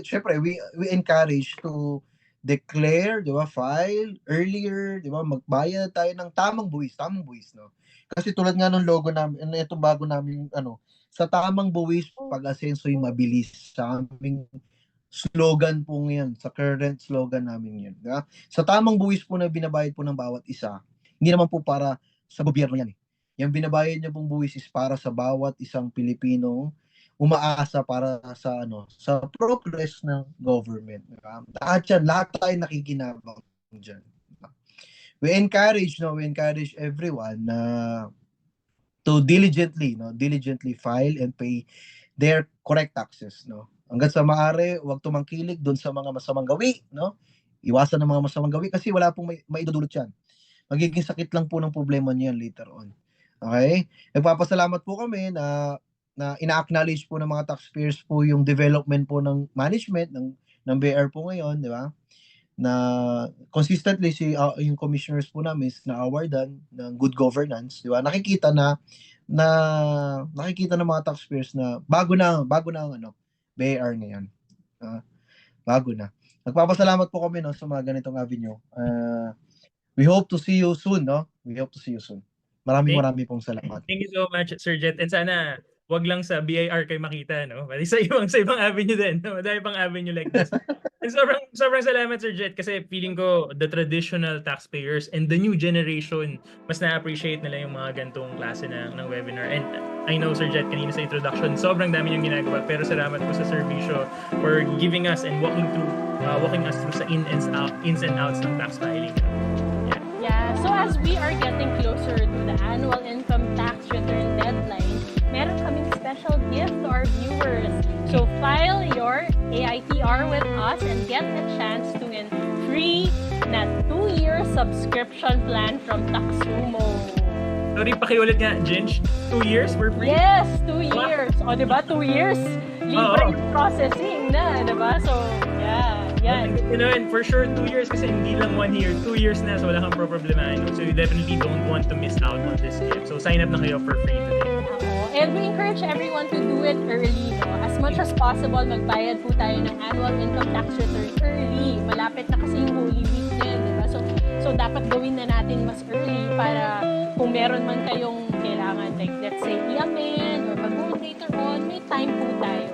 syempre, we encourage to declare, di ba, file earlier, di ba, magbayad tayo ng tamang buwis, no? Kasi tulad nga ng logo namin, itong bago namin, sa tamang buwis, pag-asenso yung mabilis. Sa aming slogan po ngayon, sa current slogan namin yun. Di ba? Sa tamang buwis po na binabayad po ng bawat isa, hindi naman po para sa gobyerno yan eh. Yung binabayad niyo pong buwis is para sa bawat isang Pilipinong umaasa para sa progress ng government. Lahat tayo nakikinabang diyan. We encourage everyone na to diligently file and pay their correct taxes, no. Hangga't sa maaari, huwag tumangkilik doon sa mga masamang gawi, no. Iwasan ng mga masamang gawi kasi wala pong maidudulot yan. Magiging sakit lang po ng problema niyan later on. Okay? Nagpapasalamat po kami na ina-acknowledge po ng mga taxpayers po yung development po ng management ng BAR po ngayon, di ba? Na consistently yung commissioners po namin na awardan ng good governance, di ba? Nakikita ng mga taxpayers na bago na ang BAR ngayon. Bago na. Nagpapasalamat po kami sa mga ganitong avenue. We hope to see you soon, no? We hope to see you soon. Maraming pong salamat. Thank you so much, Sir Jet. And sana wag lang sa BIR kayo makita, no? Pati sa ibang avenue din. No? Madami pang avenue like this. And sobrang salamat, Sir Jet, kasi feeling ko the traditional taxpayers and the new generation mas na-appreciate nila yung mga gantong klase ng webinar. And I know, Sir Jet, kanina sa introduction, sobrang dami yung ginagawa. Pero salamat po sa servisyo for giving us and walking us through sa ins and outs ng tax filing. Yeah, so as we are getting closer to the annual income tax return deadline, meron kaming special gift to our viewers. So file your AITR with us and get a chance to win free na 2-year subscription plan from Taxumo. Sorry, pakiulit nga, Ginge. 2 years for free? Yes, 2 years. O, diba? 2 years. Libre yung processing na, diba? So, yeah. Yan. And for sure, 2 years kasi hindi lang 1 year. 2 years na, so wala kang problema. So you definitely don't want to miss out on this gift. So sign up na kayo for free today. And we encourage everyone to do it early. No? As much as possible, magbayad po tayo ng annual income tax return early. Malapit na kasi yung Holy Week din, diba? So dapat gawin na natin mas early para kung meron man kayong kailangan, like let's say, i-amend or mag-vote later on, may time po tayo.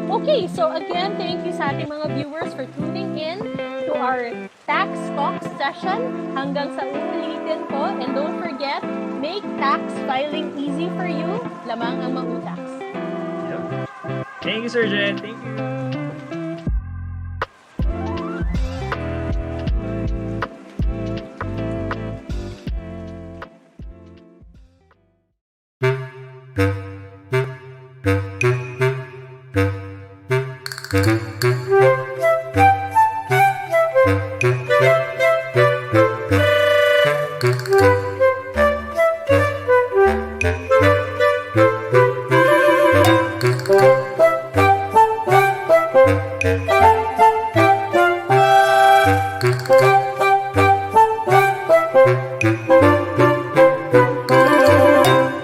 Okay, so again, thank you sa ating mga viewers for tuning in to our tax talk session. Hanggang sa uulitin ko, and don't forget, make tax filing easy for you. Lamang ang Mau Tax. Yep. Thank you, Sir Jen. Thank you. you.